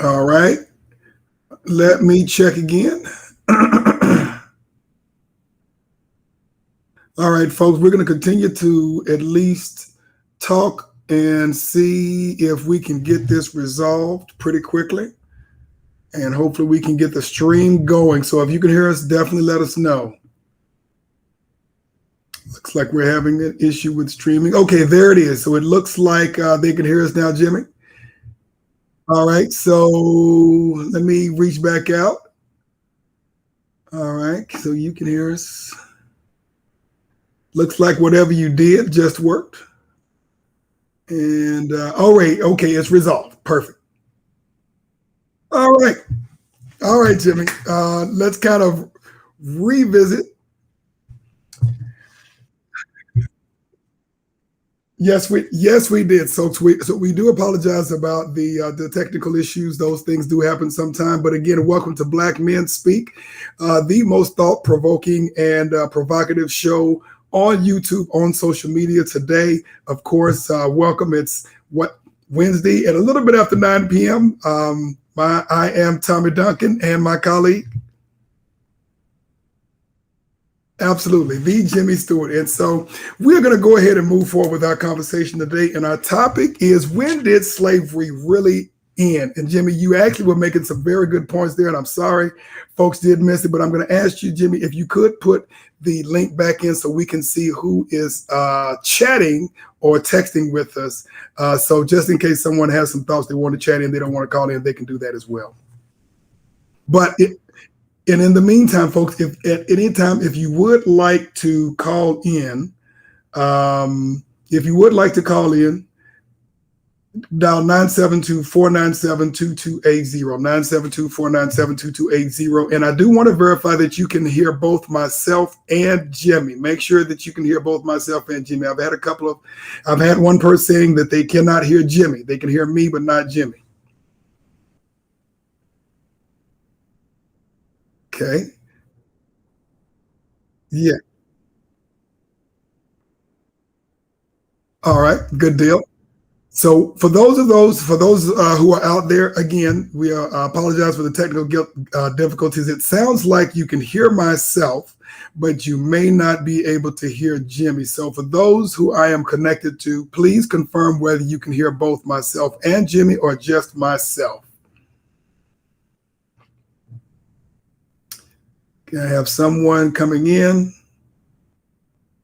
All right. Let me check again. All right, folks, we're going to continue to at least talk and see if we can get this resolved pretty quickly. And hopefully we can get the stream going. So if you can hear us, definitely let us know. Looks like we're having an issue with streaming. Okay, there it is. So it looks like they can hear us now, Jimmy. All right, so let me reach back out. All right, so you can hear us. Looks like whatever you did just worked. And all right, okay, it's resolved. Perfect. All right. All right, Jimmy. Let's kind of revisit. Yes, we did. So we do apologize about the technical issues. Those things do happen sometime. But again, welcome to Black Men Speak, the most thought-provoking and provocative show on YouTube, on social media today. Of course, welcome. It's Wednesday at a little bit after 9 p.m. I am Tommy Duncan, and my colleague. Absolutely, the Jimmy Stewart. And so we're going to go ahead and move forward with our conversation today. And our topic is, when did slavery really end? And Jimmy, you actually were making some very good points there. And I'm sorry folks did miss it, but I'm going to ask you, Jimmy, if you could put the link back in so we can see who is chatting or texting with us. So just in case someone has some thoughts they want to chat in, they don't want to call in, they can do that as well. And in the meantime, folks, if at any time, if you would like to call in, dial 972-497-2280, 972-497-2280. And I do want to verify that you can hear both myself and Jimmy. Make sure that you can hear both myself and Jimmy. I've had one person saying that they cannot hear Jimmy. They can hear me, but not Jimmy. Okay. Yeah. All right. Good deal. So for those who are out there, again, we apologize for the technical difficulties. It sounds like you can hear myself, but you may not be able to hear Jimmy. So for those who I am connected to, please confirm whether you can hear both myself and Jimmy or just myself. Okay, I have someone coming in.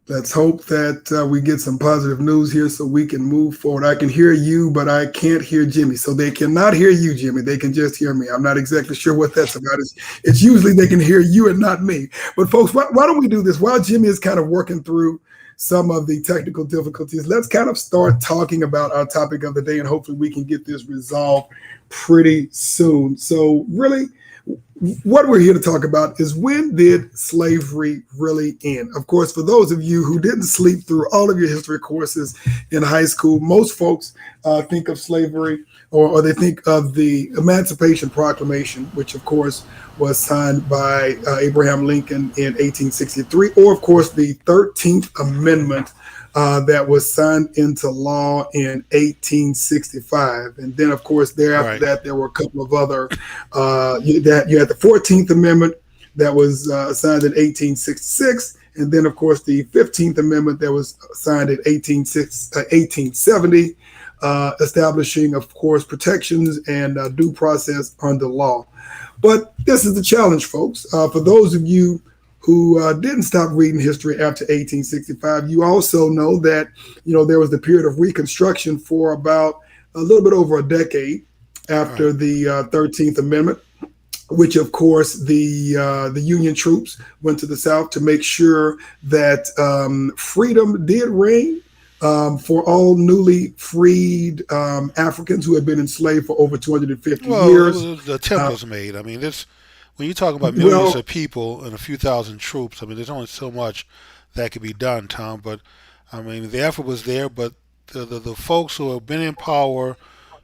Let's hope that we get some positive news here so we can move forward. I can hear you, but I can't hear Jimmy. So they cannot hear you, Jimmy. They can just hear me. I'm not exactly sure what that's about. It's usually they can hear you and not me. But folks, why don't we do this? While Jimmy is kind of working through some of the technical difficulties, let's kind of start talking about our topic of the day, and hopefully we can get this resolved pretty soon. So really, what we're here to talk about is, when did slavery really end? Of course, for those of you who didn't sleep through all of your history courses in high school, most folks think of slavery, or they think of the Emancipation Proclamation, which of course was signed by Abraham Lincoln in 1863, or of course the 13th Amendment that was signed into law in 1865. And then, of course, thereafter that, there were a couple of other, you had the 14th Amendment that was signed in 1866. And then, of course, the 15th Amendment that was signed in 1870, establishing, of course, protections and due process under law. But this is the challenge, folks. For those of you who didn't stop reading history after 1865, you also know that, there was the period of Reconstruction for about a little bit over a decade after the 13th Amendment, which of course the Union troops went to the South to make sure that freedom did reign for all newly freed Africans who had been enslaved for over 250 years. The attempt was made. I mean, when you talk about millions of people and a few thousand troops, I mean, there's only so much that could be done, Tom. But I mean, the effort was there. But the folks who have been in power,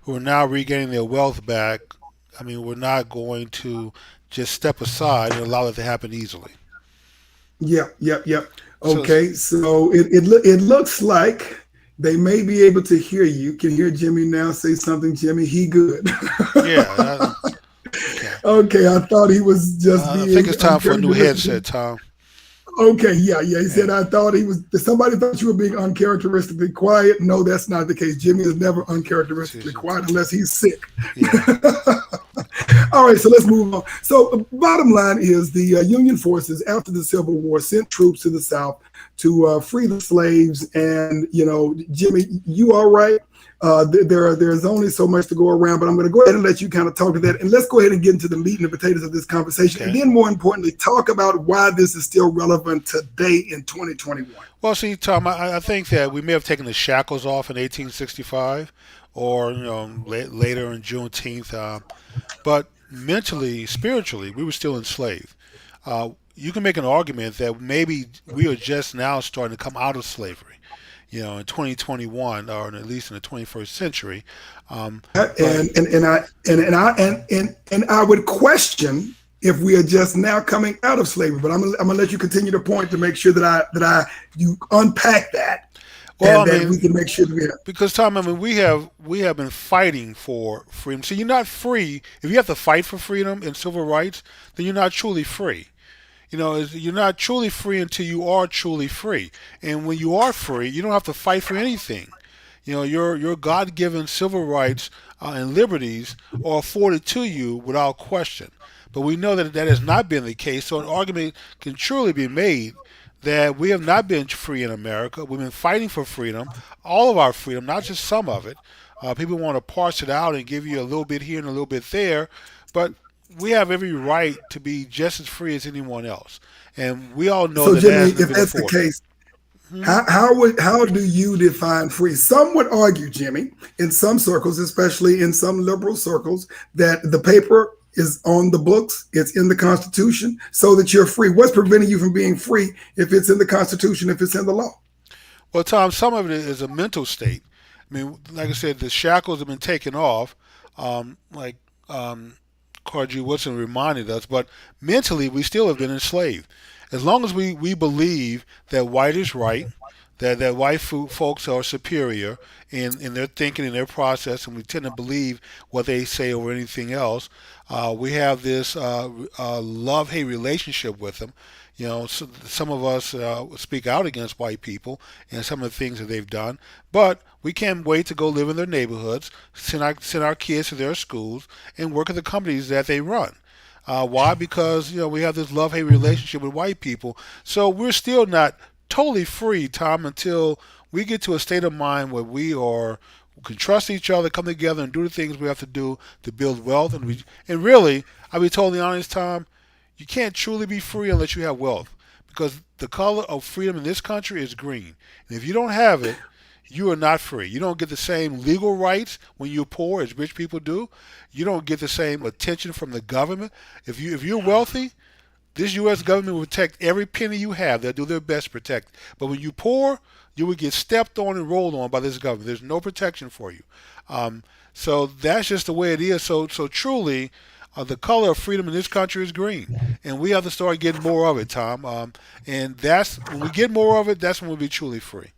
who are now regaining their wealth back, I mean, we're not going to just step aside and allow it to happen easily. Yep. Okay, so it looks like They may be able to hear you. You can hear Jimmy now. Say something, Jimmy. He good. Yeah. Okay. Okay, I thought he was just I think being it's time for a new uncharacteristically. headset, Tom. Okay, yeah, yeah. He said Yeah. I thought he was. Somebody thought you were being uncharacteristically quiet. No, that's not the case. Jimmy is never uncharacteristically quiet unless he's sick. Yeah. All right, so let's move on. So, bottom line is the Union forces after the Civil War sent troops to the South to free the slaves. And Jimmy, you all right? There's only so much to go around, but I'm going to go ahead and let you kind of talk to that, and let's go ahead and get into the meat and the potatoes of this conversation, and Okay. then more importantly, talk about why this is still relevant today in 2021. Well, see, Tom, I think that we may have taken the shackles off in 1865, or later in Juneteenth, but mentally, spiritually, we were still enslaved. You can make an argument that maybe we are just now starting to come out of slavery, in 2021, or at least in the 21st century. But And I would question if we are just now coming out of slavery. But I'm gonna let you continue the point to make sure that I you unpack that, well, and I that we mean, can make sure that we have. because Tom, I mean, we have been fighting for freedom. So you're not free if you have to fight for freedom and civil rights. Then you're not truly free. You're not truly free until you are truly free. And when you are free, you don't have to fight for anything. Your God-given civil rights and liberties are afforded to you without question. But we know that that has not been the case. So an argument can truly be made that we have not been free in America. We've been fighting for freedom, all of our freedom, not just some of it. People want to parse it out and give you a little bit here and a little bit there, but we have every right to be just as free as anyone else. And we all know So, that that Jimmy, has not if been that's the afforded. case, Hmm. how do you define free? Some would argue, Jimmy, in some circles, especially in some liberal circles, that the paper is on the books, it's in the Constitution, so that you're free. What's preventing you from being free if it's in the Constitution, if it's in the law? Well, Tom, some of it is a mental state. I mean, like I said, the shackles have been taken off, like Cargy Woodson reminded us, but mentally we still have been enslaved. As long as we believe that white is right, that white folks are superior in their thinking and their process, and we tend to believe what they say over anything else, we have this love-hate relationship with them. So some of us speak out against white people and some of the things that they've done, but we can't wait to go live in their neighborhoods, send our kids to their schools, and work at the companies that they run. Why? Because we have this love-hate relationship with white people, so we're still not totally free, Tom, until we get to a state of mind where we can trust each other, come together, and do the things we have to do to build wealth. And really, I'll be totally honest, Tom, you can't truly be free unless you have wealth, because the color of freedom in this country is green. And if you don't have it, you are not free. You don't get the same legal rights when you're poor as rich people do. You don't get the same attention from the government. If you're wealthy, this U.S. government will protect every penny you have. They'll do their best to protect. But when you're poor, you will get stepped on and rolled on by this government. There's no protection for you. Um, so that's just the way it is. So truly, the color of freedom in this country is green, and we have to start getting more of it, Tom. And that's when we get more of it. That's when we'll be truly free.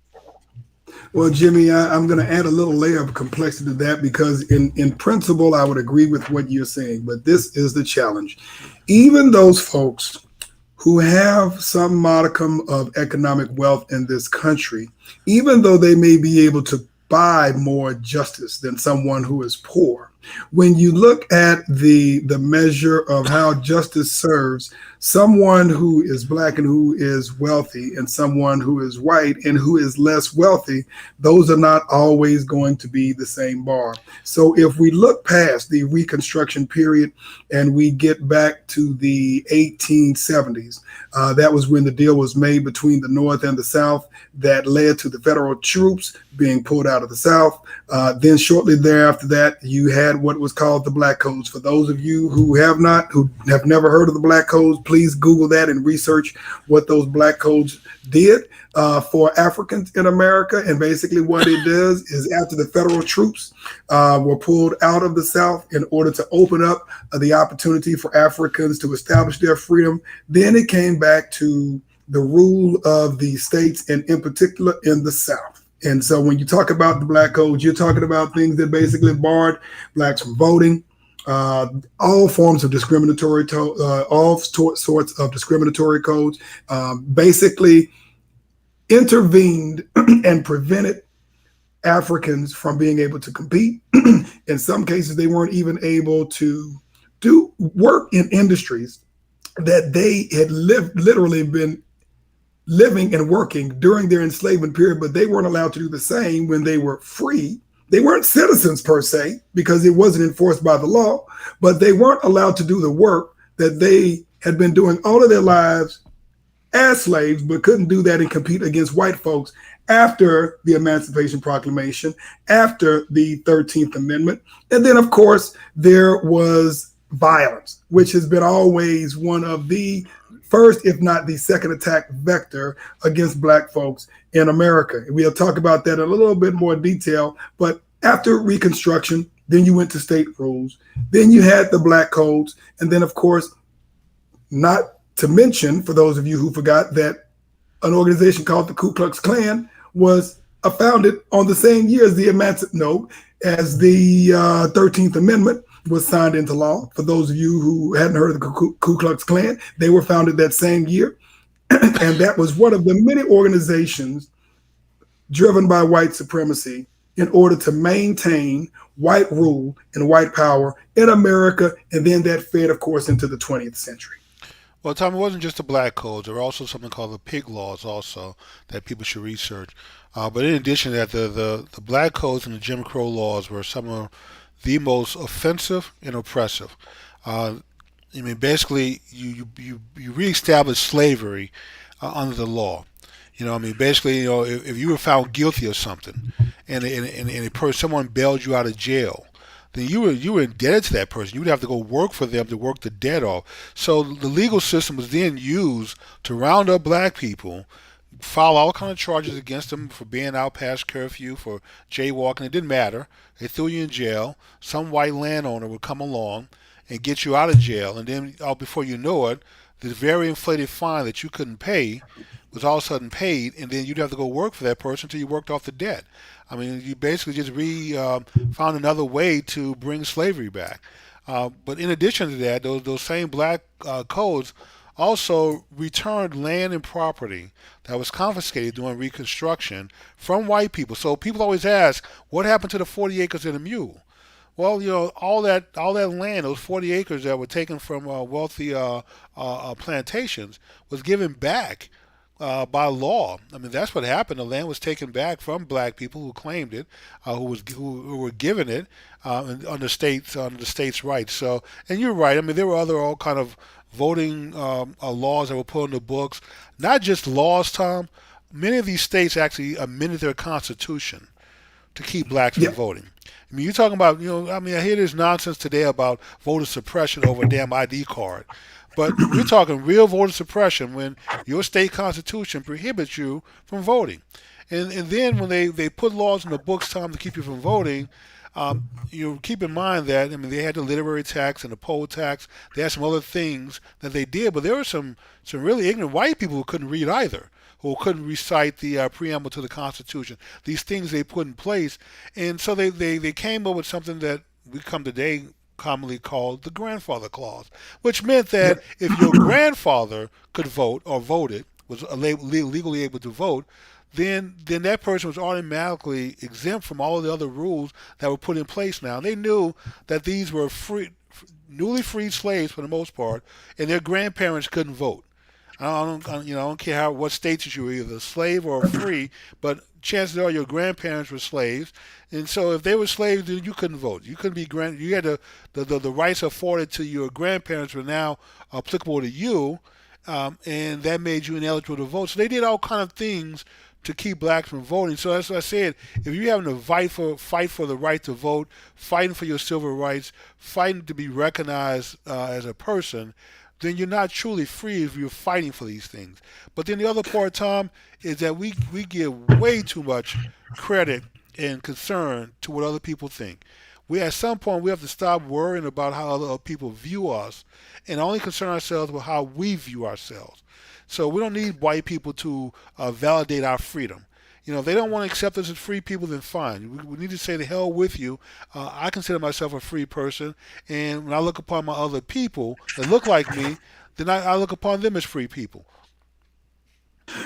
Well, Jimmy, I'm going to add a little layer of complexity to that because, in principle, I would agree with what you're saying. But this is the challenge. Even those folks who have some modicum of economic wealth in this country, even though they may be able to buy more justice than someone who is poor, when you look at the measure of how justice serves someone who is black and who is wealthy and someone who is white and who is less wealthy, those are not always going to be the same bar. So if we look past the Reconstruction period and we get back to the 1870s, that was when the deal was made between the North and the South that led to the federal troops being pulled out of the South. Then shortly thereafter that, you had what was called the Black Codes. For those of you who have never heard of the Black Codes, please Google that and research what those Black Codes did for Africans in America. And basically what it does is after the federal troops were pulled out of the South in order to open up the opportunity for Africans to establish their freedom, then it came back to the rule of the states and in particular in the South. And so when you talk about the black codes, you're talking about things that basically barred blacks from voting, uh, all forms of discriminatory, sorts of discriminatory codes, basically intervened and prevented Africans from being able to compete. In some cases, they weren't even able to do work in industries that they had literally been living and working during their enslavement period, but they weren't allowed to do the same when they were free. They weren't citizens per se because it wasn't enforced by the law, but they weren't allowed to do the work that they had been doing all of their lives as slaves, but couldn't do that and compete against white folks after the Emancipation Proclamation, after the 13th Amendment. And then, of course, there was violence, which has been always one of the first, if not the second attack vector against black folks in America. We'll talk about that in a little bit more detail. But after Reconstruction, then you went to state rules, then you had the black codes, and then, of course, not to mention, for those of you who forgot, that an organization called the Ku Klux Klan was founded on the same year as the as the 13th Amendment was signed into law. For those of you who hadn't heard of the Ku Klux Klan, they were founded that same year. And that was one of the many organizations driven by white supremacy in order to maintain white rule and white power in America. And then that fed, of course, into the 20th century. Well, Tom, it wasn't just the black codes. There were also something called the pig laws, also that people should research. But in addition to that, the black codes and the Jim Crow laws were some of the most offensive and oppressive. Uh, I mean, basically, you reestablish slavery under the law. I mean, basically, if you were found guilty of something, and a person, someone bailed you out of jail, then you were indebted to that person. You would have to go work for them to work the debt off. So the legal system was then used to round up black people, file all kind of charges against them for being out past curfew, for jaywalking. It didn't matter. They threw you in jail. Some white landowner would come along and get you out of jail, and then before you know it, this very inflated fine that you couldn't pay was all of a sudden paid, and then you'd have to go work for that person until you worked off the debt. I mean, you basically just found another way to bring slavery back. But in addition to that, those same black codes also returned land and property that was confiscated during Reconstruction from white people. So people always ask, what happened to the 40 acres and a mule? Well, all that land, those 40 acres that were taken from wealthy plantations, was given back by law. I mean, that's what happened. The land was taken back from black people who claimed it, who were given it under the states' rights. So, and you're right. I mean, there were other all kind of voting laws that were put in the books. Not just laws, Tom. Many of these states actually amended their constitution to keep blacks from Yeah. voting. I mean, you're talking about, I mean, I hear this nonsense today about voter suppression over a damn ID card. But we're talking real voter suppression when your state constitution prohibits you from voting. And then when they put laws in the books, Tom, to keep you from voting, you keep in mind that, I mean, they had the literary tax and the poll tax. They had some other things that they did, but there were some really ignorant white people who couldn't read either, who couldn't recite the preamble to the Constitution. These things they put in place, and so they came up with something that we come today commonly called the grandfather clause, which meant that if your grandfather could vote or voted, was legally able to vote, then that person was automatically exempt from all of the other rules that were put in place now. They knew that these were newly freed slaves for the most part, and their grandparents couldn't vote. I don't care what states that you were either a slave or free, but chances are your grandparents were slaves, and so if they were slaves, then you couldn't vote. You couldn't be You had the rights afforded to your grandparents were now applicable to you, and that made you ineligible to vote. So they did all kind of things to keep blacks from voting. So as I said, if you're having to fight for the right to vote, fighting for your civil rights, fighting to be recognized as a person, then you're not truly free if you're fighting for these things. But then the other part, Tom, is that we give way too much credit and concern to what other people think. At some point we have to stop worrying about how other people view us and only concern ourselves with how we view ourselves. So we don't need white people to validate our freedom. If they don't want to accept us as free people, then fine. We need to say the hell with you. I consider myself a free person, and when I look upon my other people that look like me, then I look upon them as free people.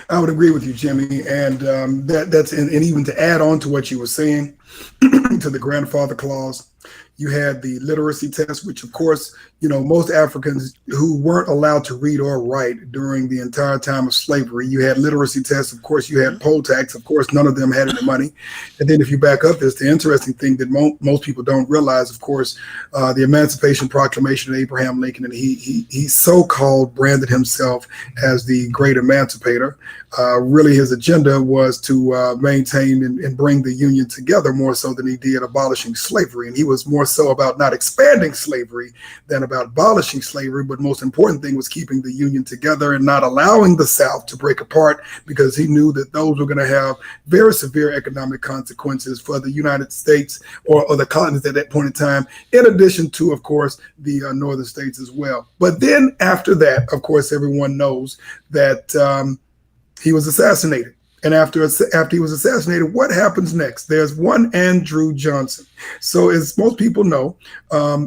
I would agree with you, Jimmy, and and even to add on to what you were saying, to the grandfather clause. You had the literacy test, which, of course, most Africans who weren't allowed to read or write during the entire time of slavery, you had literacy tests. Of course, you had Mm-hmm. poll tax. Of course, none of them had any money. And then if you back up this, the interesting thing that most people don't realize, of course, the Emancipation Proclamation of Abraham Lincoln, and he so-called branded himself as the great emancipator. Really, his agenda was to maintain and bring the Union together more so than he did abolishing slavery. And he was more so about not expanding slavery than about abolishing slavery. But most important thing was keeping the Union together and not allowing the South to break apart, because he knew that those were going to have very severe economic consequences for the United States or the continent at that point in time, in addition to, of course, the northern states as well. But then after that, of course, everyone knows that he was assassinated. And after he was assassinated, what happens next? There's one Andrew Johnson. So as most people know,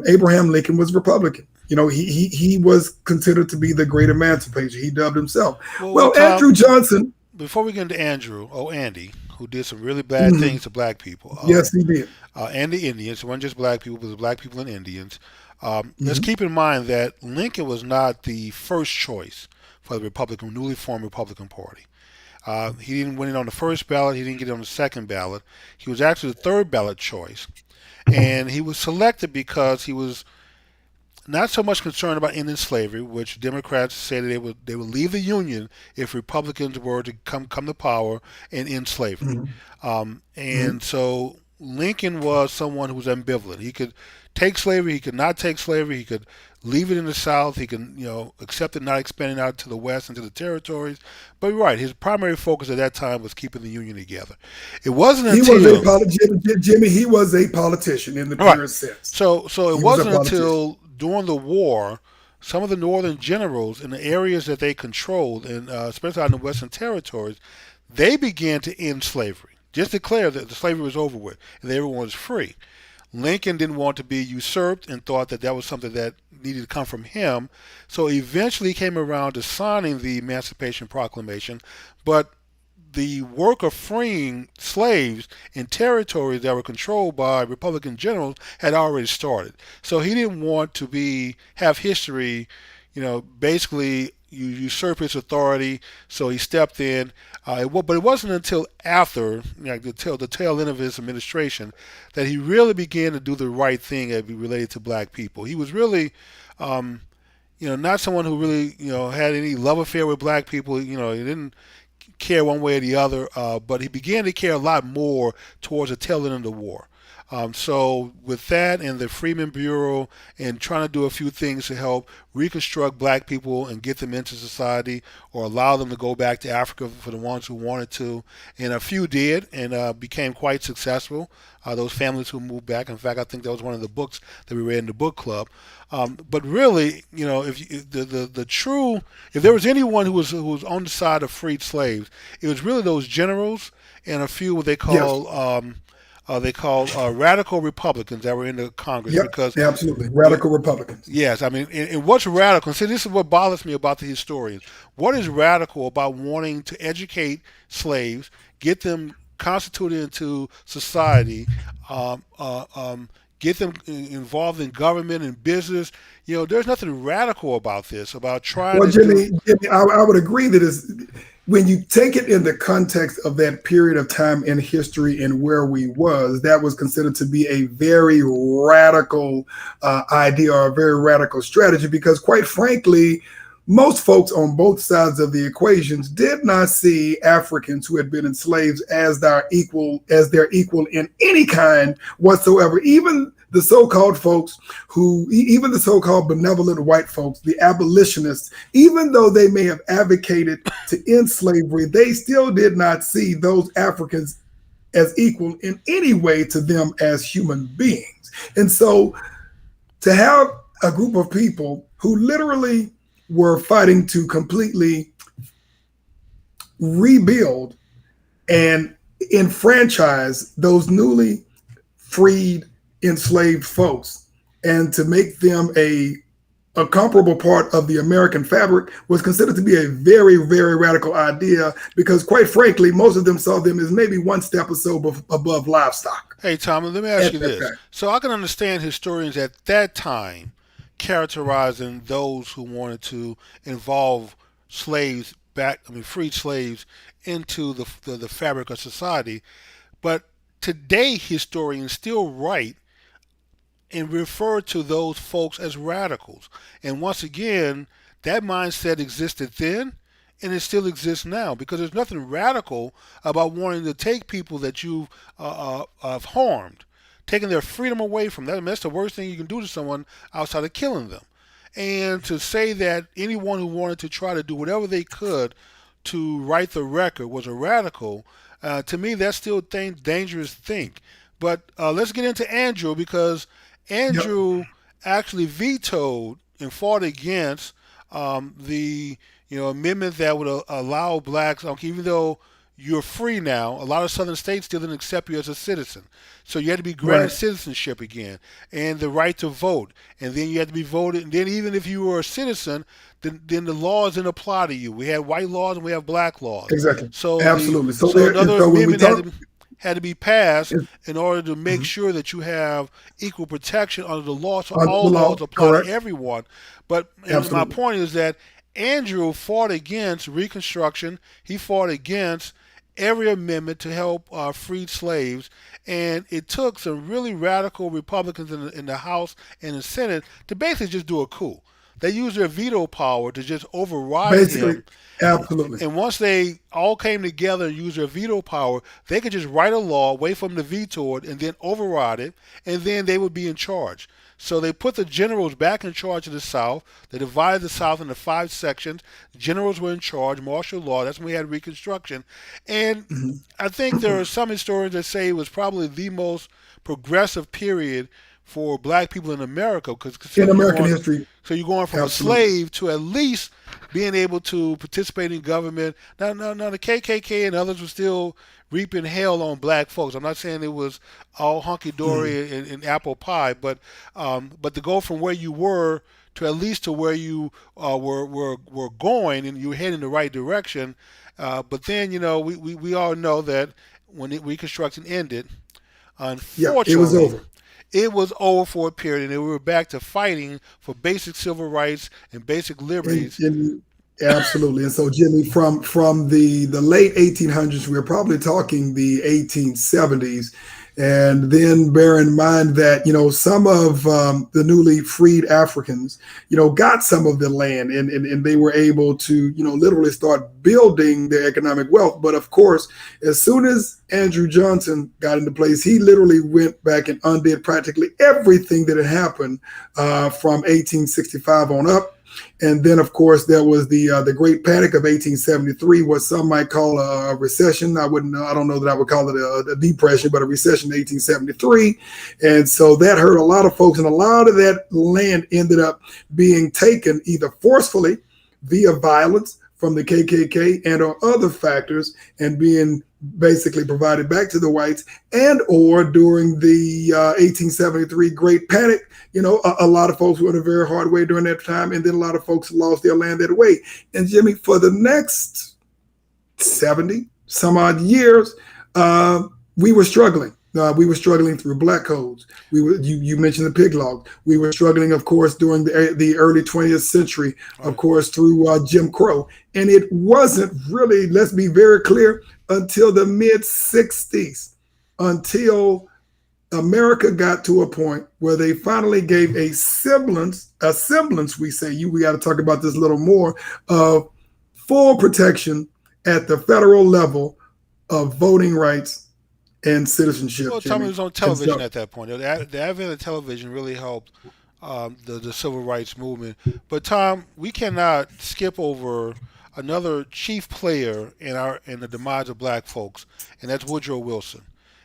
Abraham Lincoln was Republican. He was considered to be the great emancipator. He dubbed himself. Well, Well, Andrew Tom, Johnson. before we get into Andy, who did some really bad Mhm, things to black people, yes, he did. and the Indians. It wasn't just black people, but it was black people and Indians. Let's Hmm. keep in mind that Lincoln was not the first choice for the newly formed Republican Party. He didn't win it on the first ballot. He didn't get it on the second ballot. He was actually the third ballot choice, and he was selected because he was not so much concerned about ending slavery, which Democrats said they would leave the Union if Republicans were to come to power and end slavery. Hmm. And so Lincoln was someone who was ambivalent. He could take slavery, he could not take slavery, he could leave it in the South, he could accept it, not expanding out to the West and to the territories. But you're right, his primary focus at that time was keeping the Union together. It wasn't He was a until politician, Jimmy. He was a politician in the all right, purest sense. so it He was a wasn't politician. until during the war, some of the northern generals in the areas that they controlled, and especially out in the Western territories, they began to end slavery. Just declare that the slavery was over with and everyone was free. Lincoln didn't want to be usurped and thought that that was something that needed to come from him. So eventually he came around to signing the Emancipation Proclamation, but the work of freeing slaves in territories that were controlled by Republican generals had already started. So he didn't want to have history, basically usurp his authority. So he stepped in. But it wasn't until after, the tail end of his administration, that he really began to do the right thing as related to black people. He was really, not someone who really, had any love affair with black people. He didn't care one way or the other, but he began to care a lot more towards the tail end of the war. So with that and the Freeman Bureau and trying to do a few things to help reconstruct black people and get them into society or allow them to go back to Africa for the ones who wanted to, and a few did and became quite successful. Those families who moved back. In fact, I think that was one of the books that we read in the book club. But really, if there was anyone who was on the side of freed slaves, it was really those generals and a few what Yes. they called radical Republicans that were in the Congress Yep. because Absolutely. what, Radical Republicans. yes, I mean, and what's radical? See, this is what bothers me about the historians. What is radical about wanting to educate slaves, get them constituted into society, get them involved in government and business? There's nothing radical about this, about trying Well, to do. Jimmy, I would agree that when you take it in the context of that period of time in history and where we was, that was considered to be a very radical idea or a very radical strategy, because quite frankly, most folks on both sides of the equations did not see Africans who had been enslaved as their equal in any kind whatsoever. Even the so-called benevolent white folks, the abolitionists, even though they may have advocated to end slavery, they still did not see those Africans as equal in any way to them as human beings. And so to have a group of people who literally were fighting to completely rebuild and enfranchise those newly freed enslaved folks and to make them a comparable part of the American fabric was considered to be a very, very radical idea because, quite frankly, most of them saw them as maybe one step or so above livestock Hey, Tom, let me ask at you that this. time. So I can understand historians at that time characterizing those who wanted to involve slaves back, I mean, freed slaves into the fabric of society. But today, historians still write and refer to those folks as radicals. And once again, that mindset existed then and it still exists now because there's nothing radical about wanting to take people that you've have harmed, taking their freedom away from them. I mean, that's the worst thing you can do to someone outside of killing them. And to say that anyone who wanted to try to do whatever they could to right the record was a radical, to me, that's still a dangerous thing. But let's get into Andrew because Yep. Andrew actually vetoed and fought against the amendment that would allow blacks, even though you're free now, a lot of southern states still didn't accept you as a citizen. So you had to be granted Right. citizenship again and the right to vote. And then you had to be voted. And then even if you were a citizen, then the laws didn't apply to you. We had white laws and we have black laws. Exactly. So the Absolutely. So so there. And another so when we amendment talk, had to be passed it's, in order to make mhm, sure that you have equal protection under the law, so under the all laws law, apply to correct? everyone. But my Absolutely. point is that Andrew fought against Reconstruction. He fought against every amendment to help freed slaves, and it took some really radical Republicans in the House and the Senate to basically just do a coup. They used their veto power to just override Basically, him, absolutely. and once they all came together and used their veto power, they could just write a law, wait for them to veto it, and then override it, and then they would be in charge. So they put the generals back in charge of the South. They divided the South into 5 sections. Generals were in charge, martial law. That's when we had Reconstruction. And Mhm. I think there are some historians that say it was probably the most progressive period for black people in America because In consider American history, you're going from a absolutely. slave to at least being able to participate in government. Now the KKK and others were still reaping hell on black folks. I'm not saying it was all hunky Mhm. dory and apple pie, but to go from where you were to at least to where you were going and you were heading in the right direction. But then we all know that when Reconstruction ended, Yeah, it was unfortunately, over. it was over for a period, and then we were back to fighting for basic civil rights and basic liberties. And absolutely. And so, Jimmy, from the late 1800s, we're probably talking the 1870s, and then bear in mind that some of the newly freed Africans got some of the land, and they were able to literally start building their economic wealth. But of course, as soon as Andrew Johnson got into place, he literally went back and undid practically everything that had happened from 1865 on up. And then, of course, there was the Great Panic of 1873, what some might call a recession. I don't know that I would call it a depression, but a recession in 1873. And so that hurt a lot of folks, and a lot of that land ended up being taken either forcefully via violence from the KKK and or other factors, and being basically provided back to the whites, and or during the 1873 Great Panic, a lot of folks went a very hard way during that time, and then a lot of folks lost their land that way. And Jimmy, for the next 70 some odd years, we were struggling. We were struggling through black codes. You mentioned the pig laws. We were struggling, of course, during the early 20th century, of Right. course, through Jim Crow. And it wasn't really, let's be very clear, until the mid 60s, until America got to a point where they finally gave a semblance, we say, we got to talk about this a little more, of full protection at the federal level of voting rights and citizenship, Well, Tommy Jimmy. was on And television so, at that point. The advent of television really helped the civil rights movement. But Tom, we cannot skip over another chief player in the demise of black folks, and that's Woodrow Wilson.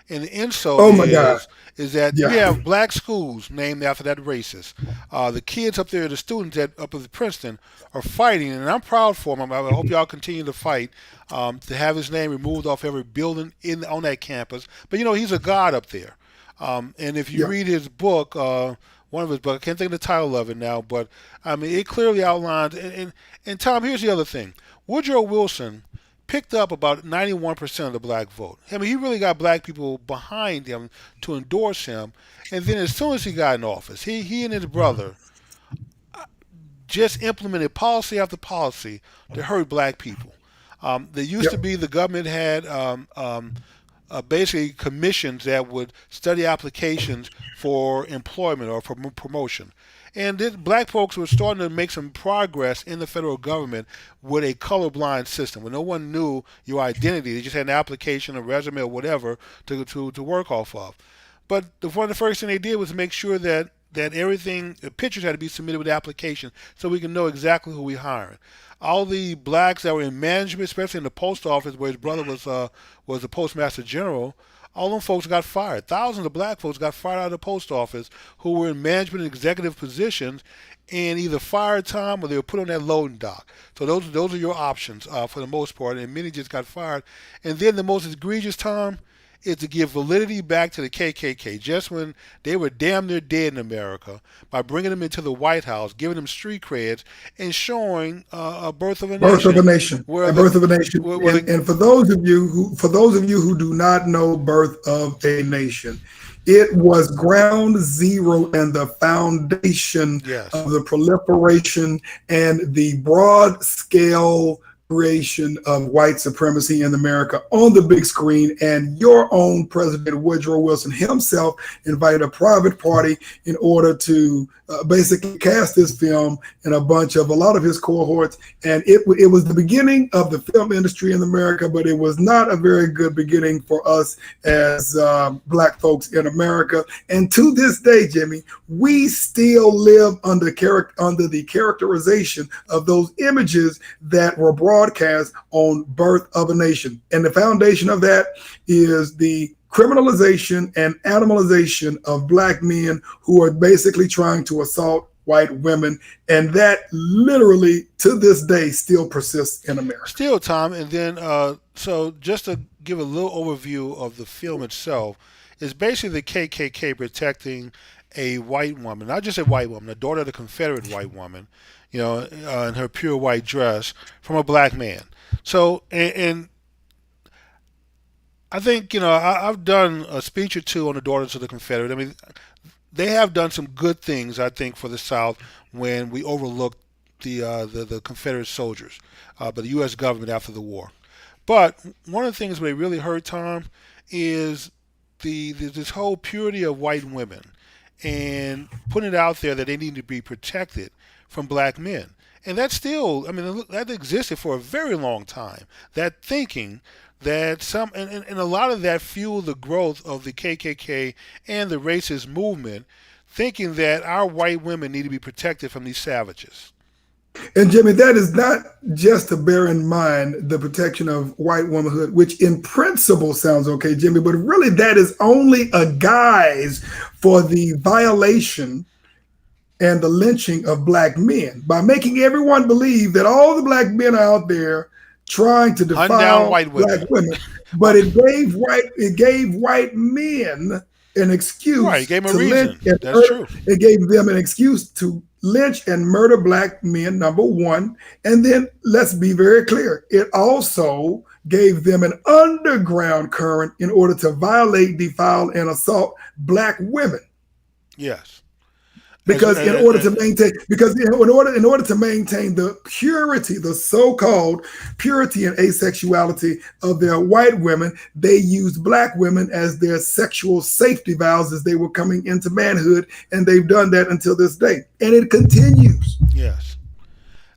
And the insult Oh my God. is that you Yeah. have black schools named after that racist. The kids up there, the students up at Princeton, are fighting, and I'm proud for them. I hope y'all continue to fight to have his name removed off every building on that campus. But he's a god up there. And if you Yeah. read his book, one of his books, I can't think of the title of it now, but I mean it clearly outlines. And Tom, here's the other thing: Woodrow Wilson picked up about 91% of the black vote. I mean, he really got black people behind him to endorse him. And then as soon as he got in office, he and his brother just implemented policy after policy to hurt black people. There used Yep. to be the government had basically commissions that would study applications for employment or for promotion. And black folks were starting to make some progress in the federal government with a colorblind system, where no one knew your identity. They just had an application, a resume, or whatever to work off of. But one of the first thing they did was make sure that everything, the pictures had to be submitted with the application, so we can know exactly who we're hiring. All the blacks that were in management, especially in the post office, where his brother was the postmaster general, all them folks got fired. Thousands of black folks got fired out of the post office who were in management and executive positions, and either fired time or they were put on that loading dock. So those are your options for the most part, and many just got fired. And then the most egregious time is to give validity back to the KKK, just when they were damn near dead in America, by bringing them into the White House, giving them street creds, and showing a birth of a Birth of a nation, nation. where A birth of a nation. where the And for those of you who do not know Birth of a Nation, it was ground zero and the foundation yes, of the proliferation and the broad scale creation of white supremacy in America on the big screen. And your own President Woodrow Wilson himself invited a private party in order to basically cast this film in a lot of his cohorts. And it was the beginning of the film industry in America, but it was not a very good beginning for us as black folks in America. And to this day, Jimmy, we still live under the characterization of those images that were broadcast on Birth of a Nation. And the foundation of that is the criminalization and animalization of black men who are basically trying to assault white women. And that literally to this day still persists in America. still, Tom. And then so just to give a little overview of the film itself, is basically the KKK protecting a white woman, not just a white woman, the daughter of the Confederate white woman, in her pure white dress, from a black man. So, and I think I've done a speech or two on the Daughters of the Confederate. I mean, they have done some good things, I think, for the South when we overlooked the Confederate soldiers, by the U.S. government after the war. But one of the things they really hurt, Tom, is this whole purity of white women and putting it out there that they need to be protected from black men. And that still, I mean, that existed for a very long time. That thinking that and a lot of that fueled the growth of the KKK and the racist movement, thinking that our white women need to be protected from these savages. And Jimmy, that is not just to bear in mind the protection of white womanhood, which in principle sounds okay, Jimmy, but really that is only a guise for the violation and the lynching of black men by making everyone believe that all the black men are out there trying to Hunt down defile white black women. women. But it gave white men an Right, excuse you gave them to a lynch reason. and That's murder. true. It gave them an excuse to lynch and murder black men, number one. And then let's be very clear, it also gave them an underground current in order to violate, defile, and assault black women. Yes. As, Because in order to maintain, because in order to maintain the purity, the so-called purity and asexuality of their white women, they used black women as their sexual safety valves as they were coming into manhood, and they've done that until this day, and it continues. yes,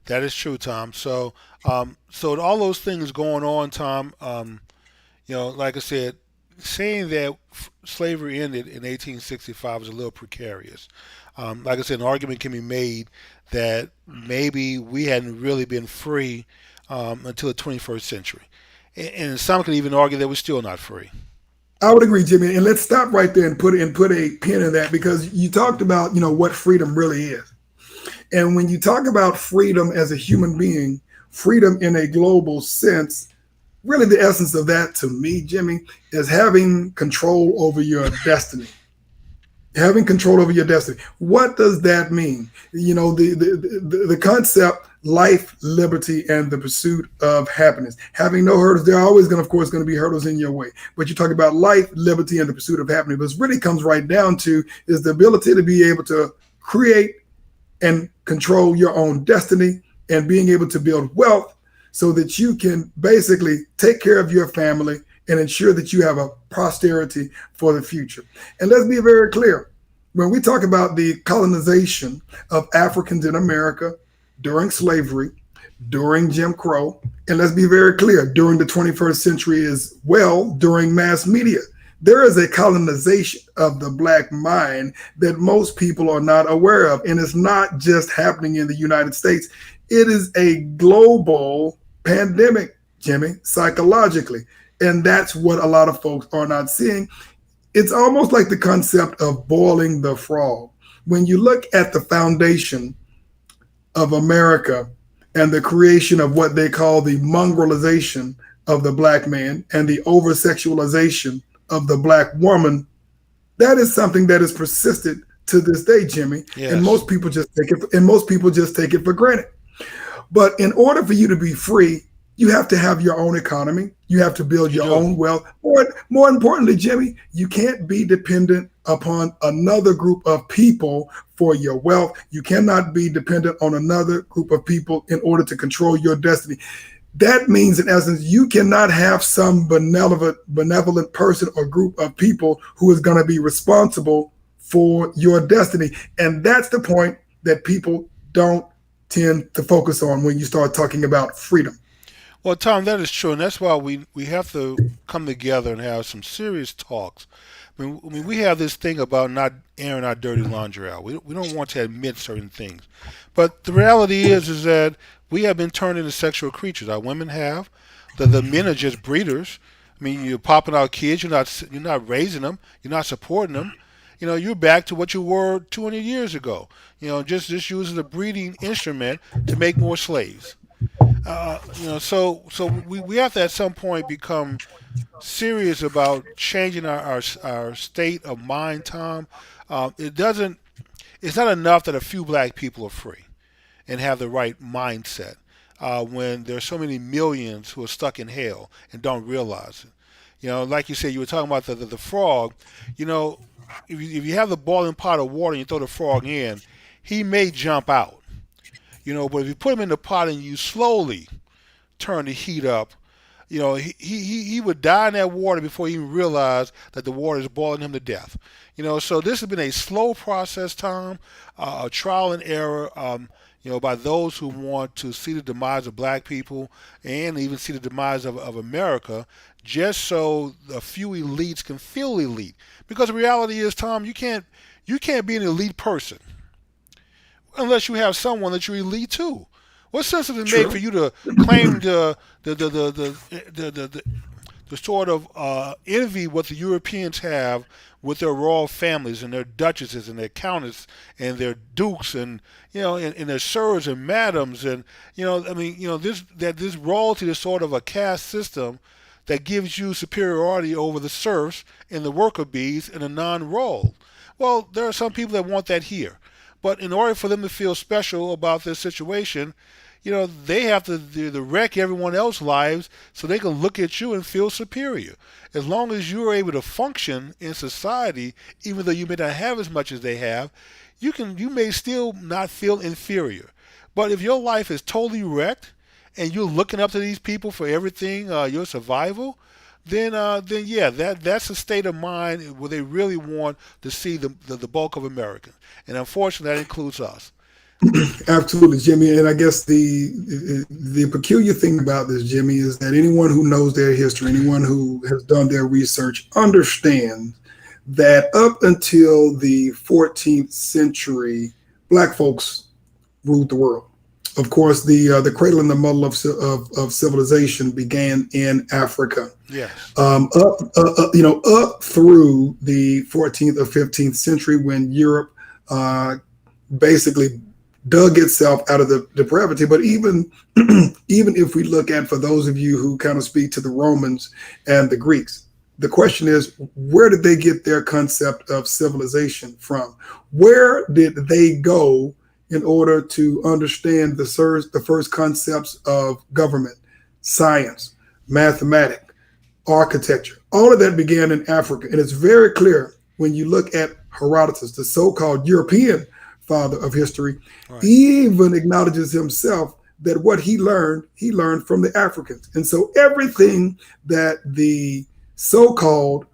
that is true, Tom. So all those things going on, Tom. Like I said, saying that slavery ended in 1865 is a little precarious. Like I said, an argument can be made that maybe we hadn't really been free until the 21st century. And some could even argue that we're still not free. I would agree, Jimmy. And let's stop right there and put a pin in that because you talked about what freedom really is. And when you talk about freedom as a human being, freedom in a global sense, really the essence of that to me, Jimmy, is having control over your destiny. Having control over your destiny. What does that mean? The concept life, liberty, and the pursuit of happiness. Having no hurdles, there are always going, of course, going to be hurdles in your way. But you talk about life, liberty, and the pursuit of happiness. But it really comes right down to is the ability to be able to create and control your own destiny and being able to build wealth so that you can basically take care of your family and ensure that you have a posterity for the future. And let's be very clear. When we talk about the colonization of Africans in America during slavery, during Jim Crow, and let's be very clear, during the 21st century as well, during mass media, there is a colonization of the Black mind that most people are not aware of. And it's not just happening in the United States. It is a global pandemic, Jimmy, psychologically. And that's what a lot of folks are not seeing. It's almost like the concept of boiling the frog. When you look at the foundation of America and the creation of what they call the mongrelization of the Black man and the over sexualization of the Black woman, that is something that has persisted to this day, Jimmy. Yes. And most people just take it for granted. But in order for you to be free, you have to have your own economy. You have to build your own wealth. More importantly, Jimmy, you can't be dependent upon another group of people for your wealth. You cannot be dependent on another group of people in order to control your destiny. That means, in essence, you cannot have some benevolent person or group of people who is going to be responsible for your destiny. And that's the point that people don't tend to focus on when you start talking about freedom. Well, Tom, that is true, and that's why we have to come together and have some serious talks. I mean, we have this thing about not airing our dirty laundry out. We don't want to admit certain things, but the reality is that we have been turned into sexual creatures. Our women have. The men are just breeders. I mean, you're popping out kids. You're not raising them. You're not supporting them. You're back to what you were 200 years ago. Just using a breeding instrument to make more slaves. So we have to at some point become serious about changing our state of mind, Tom. It's not enough that a few black people are free and have the right mindset when there's so many millions who are stuck in hell and don't realize it. Like you said, you were talking about the frog. If you have the boiling pot of water and you throw the frog in, he may jump out. But if you put him in the pot and you slowly turn the heat up, he would die in that water before he even realized that the water is boiling him to death. So this has been a slow process, Tom, a trial and error, by those who want to see the demise of black people and even see the demise of America, just so a few elites can feel elite. Because the reality is, Tom, you can't be an elite person unless you have someone that you're elite to. What sense does it make for you to claim the sort of envy what the Europeans have with their royal families and their duchesses and their countess and their dukes and and their sirs and madams and this royalty is sort of a caste system that gives you superiority over the serfs and the worker bees and the non-royal. Well, there are some people that want that here. But in order for them to feel special about their situation, they have to wreck everyone else's lives so they can look at you and feel superior. As long as you are able to function in society, even though you may not have as much as they have, you may still not feel inferior. But if your life is totally wrecked and you're looking up to these people for everything, your survival, then yeah, that's a state of mind where they really want to see the bulk of Americans, and unfortunately, that includes us. Absolutely, Jimmy. And I guess the peculiar thing about this, Jimmy, is that anyone who knows their history, anyone who has done their research, understands that up until the 14th century, black folks ruled the world. Of course, the cradle and the muddle of civilization began in Africa. Yes. Up through the 14th or 15th century, when Europe uh, basically dug itself out of the depravity. But even even if we look at, for those of you who kind of speak to the Romans and the Greeks, the question is, where did they get their concept of civilization from? Where did they go in order to understand the first concepts of government, science, mathematics, architecture? All of that began in Africa. And it's very clear when you look at Herodotus, the so-called European father of history, Right. he even acknowledges himself that what he learned from the Africans. And so everything that the so-called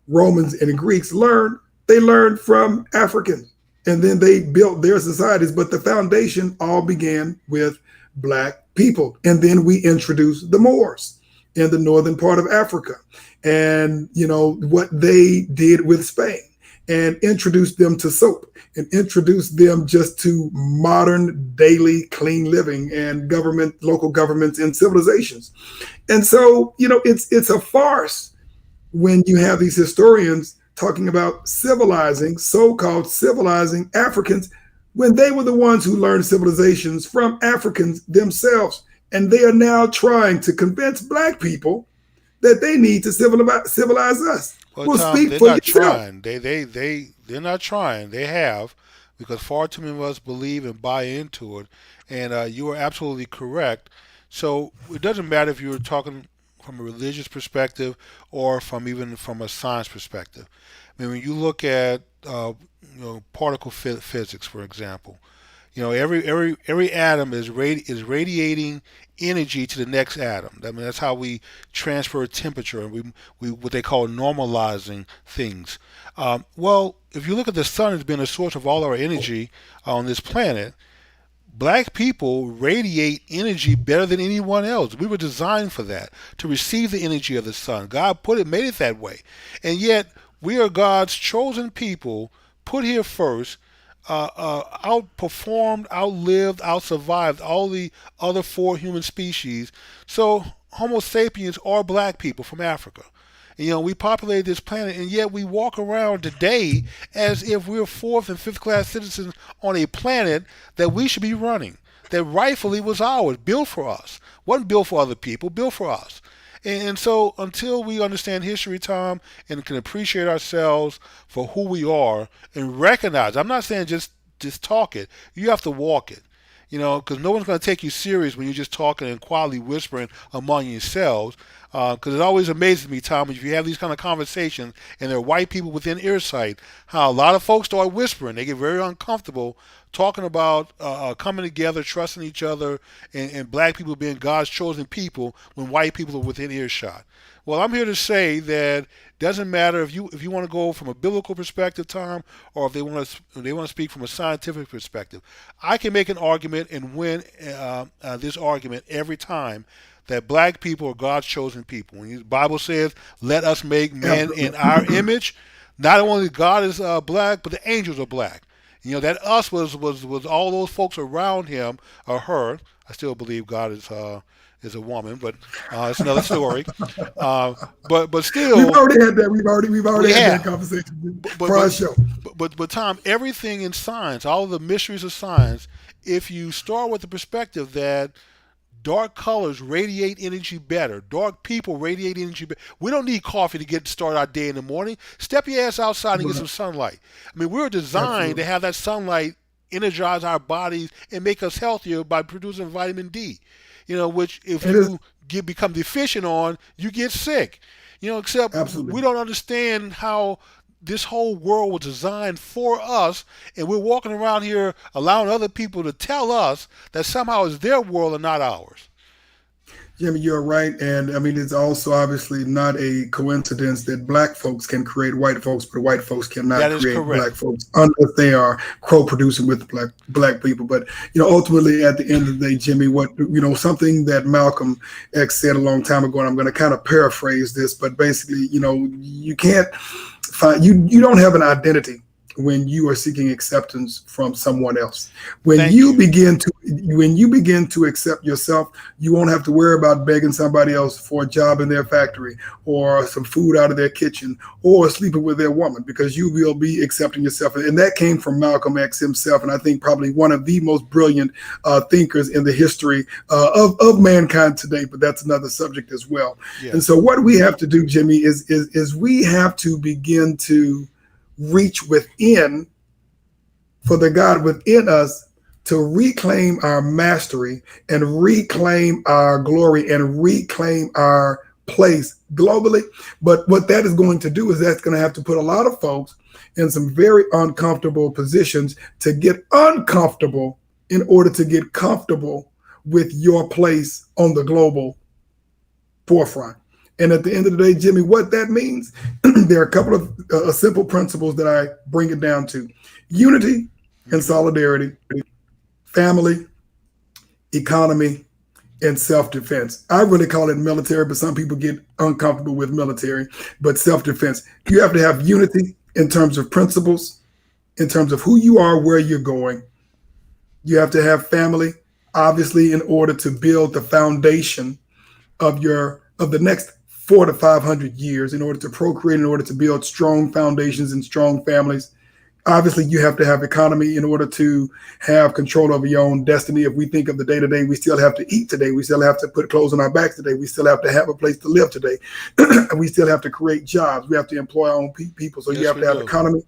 Romans and Greeks learned, they learned from Africans. And then they built their societies. But the foundation all began with Black people. And then we introduced the Moors in the northern part of Africa. And, what they did with Spain, and introduced them to soap, and introduced them just to modern daily clean living and local governments and civilizations. And so, it's a farce when you have these historians talking about so-called civilizing Africans, when they were the ones who learned civilizations from Africans themselves. And they are now trying to convince Black people that they need to civilize us. Well, Well, Tom, speak they're for not yourself. trying. They're not trying. They have, because far too many of us believe and buy into it. And you are absolutely correct. So it doesn't matter if you're talking from a religious perspective or from a science perspective. I mean, when you look at particle physics, for example, every atom is radiating energy to the next atom. I mean, that's how we transfer temperature, and we what they call normalizing things. Well, if you look at the sun as being a source of all our energy on this planet, Black people radiate energy better than anyone else. We were designed for that, to receive the energy of the sun. God made it that way. And yet, we are God's chosen people, put here first, outperformed, outlived, outsurvived all the other four human species. So, Homo sapiens are Black people from Africa. We populated this planet, and yet we walk around today as if we're fourth and fifth class citizens on a planet that we should be running, that rightfully was ours, built for us. Wasn't built for other people, built for us. And so until we understand history, Tom, and can appreciate ourselves for who we are and recognize, I'm not saying just talk it, you have to walk it. Because no one's going to take you serious when you're just talking and quietly whispering among yourselves. Because it always amazes me, Tom, if you have these kind of conversations and there are white people within earsight, how a lot of folks start whispering. They get very uncomfortable talking about coming together, trusting each other, and Black people being God's chosen people when white people are within earshot. Well, I'm here to say that it doesn't matter if you want to go from a biblical perspective, Tom, or if they want to speak from a scientific perspective. I can make an argument and win this argument every time that Black people are God's chosen people. When the Bible says, "Let us make man in our image," not only God is Black, but the angels are Black. That us was all those folks around him or her. I still believe God is a woman, but it's another story. But We've still, already had that. We've already we had that have. conversation But for our show. but Tom, everything in science, all of the mysteries of science, if you start with the perspective that dark colors radiate energy better. Dark people radiate energy better. We don't need coffee to get start our day in the morning. Step your ass outside and get some sunlight. I mean, we were designed to Absolutely. have that sunlight energize our bodies and make us healthier by producing vitamin D. Which if It is you become deficient on, you get sick. Except we absolutely. don't understand how this whole world was designed for us, and we're walking around here allowing other people to tell us that somehow it's their world and not ours. Jimmy, you're right. And I mean, it's also obviously not a coincidence that Black folks can create white folks, but white folks cannot That is create Black correct. folks unless they are co-producing with black people. But ultimately, at the end of the day, Jimmy, something that Malcolm X said a long time ago, and I'm going to kind of paraphrase this, but basically, you can't find you don't have an identity when you are seeking acceptance from someone else. Thank you. When you begin to accept yourself, you won't have to worry about begging somebody else for a job in their factory or some food out of their kitchen or sleeping with their woman, because you will be accepting yourself. And that came from Malcolm X himself, and I think probably one of the most brilliant thinkers in the history of mankind today. But that's another subject as well. Yeah. And so what we have to do, Jimmy, is we have to begin to reach within for the God within us to reclaim our mastery and reclaim our glory and reclaim our place globally. But what that is going to do is that's going to have to put a lot of folks in some very uncomfortable positions to get uncomfortable in order to get comfortable with your place on the global forefront. And at the end of the day, Jimmy, what that means, there are a couple of simple principles that I bring it down to: unity and solidarity, family, economy, and self-defense. I really call it military, but some people get uncomfortable with military. But self-defense, you have to have unity in terms of principles, in terms of who you are, where you're going. You have to have family, obviously, in order to build the foundation of the next 400 to 500 years, in order to procreate, in order to build strong foundations and strong families. Obviously, you have to have economy in order to have control over your own destiny. If we think of the day to day, we still have to eat today. We still have to put clothes on our backs today. We still have to have a place to live today. We still have to create jobs. We have to employ our own people. So you have to have economy,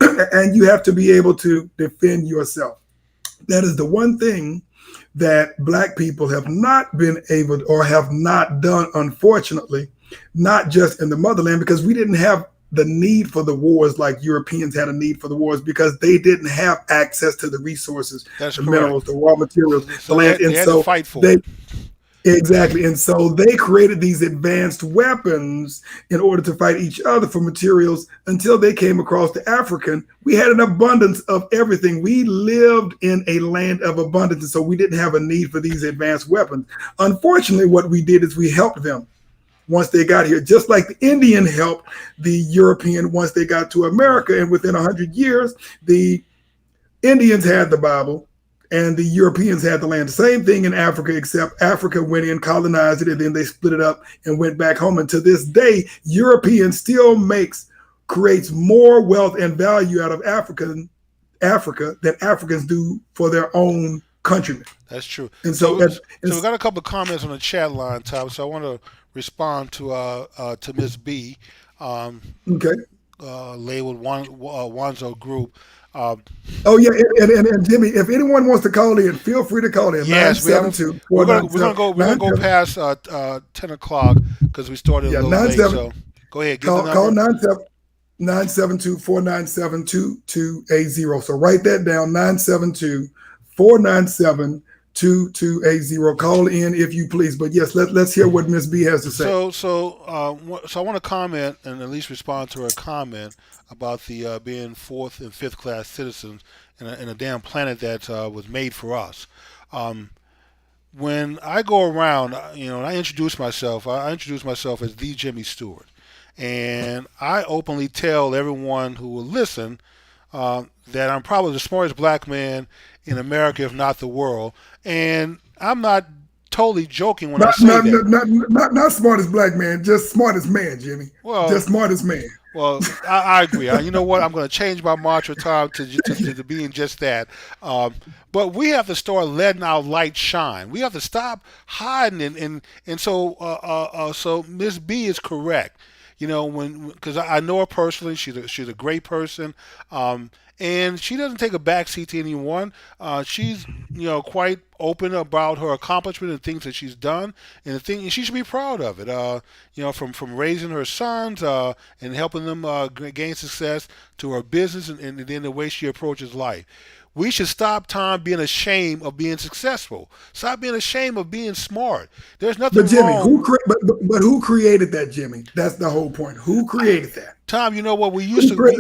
and you have to be able to defend yourself. That is the one thing that Black people have not been able or have not done, unfortunately, not just in the motherland, because we didn't have the need for the wars like Europeans had a need for the wars, because they didn't have access to the resources, minerals, the raw materials, so the land. They had to fight for it. Exactly. And so they created these advanced weapons in order to fight each other for materials until they came across the African. We had an abundance of everything. We lived in a land of abundance. And so we didn't have a need for these advanced weapons. Unfortunately, what we did is we helped them once they got here, just like the Indian helped the European once they got to America. And within 100 years, the Indians had the Bible and the Europeans had the land. The same thing in Africa, except Africa went in, colonized it, and then they split it up and went back home. And to this day, European still creates more wealth and value out of Africa than Africans do for their own countrymen. That's true. And so we got a couple of comments on the chat line, Tom. So I want to respond to Miss B. Okay. Labeled Wanzo Group. Oh yeah, and Jimmy, if anyone wants to call in, feel free to call in. Yes, we're gonna go past 10 o'clock because we started a little late. So go ahead, give the number. Call 972-497-2280. So write that down: 972-497-2280. Call in if you please. But yes, let's hear what Miss B has to say. So I want to comment and at least respond to her comment about the being fourth and fifth class citizens in a damn planet that was made for us. When I go around, and I introduce myself as the Jimmy Stewart, and I openly tell everyone who will listen that I'm probably the smartest black man in America, if not the world, and I'm not totally joking when I say that. Not smartest black man, just smartest man, Jimmy. Well, just smartest man. Well, I agree. You know what? I'm going to change my mantra, Tom, to being just that. But we have to start letting our light shine. We have to stop hiding. And so Miss B is correct. Because I know her personally, she's a great person. And she doesn't take a backseat to anyone. She's quite open about her accomplishment and things that she's done, and she should be proud of it. From raising her sons and helping them gain success, to her business and then the way she approaches life. We should stop, Tom, being ashamed of being successful. Stop being ashamed of being smart. There's nothing But Jimmy, wrong. Who created that, Jimmy? That's the whole point. Who created that? Tom, you know what? We used to go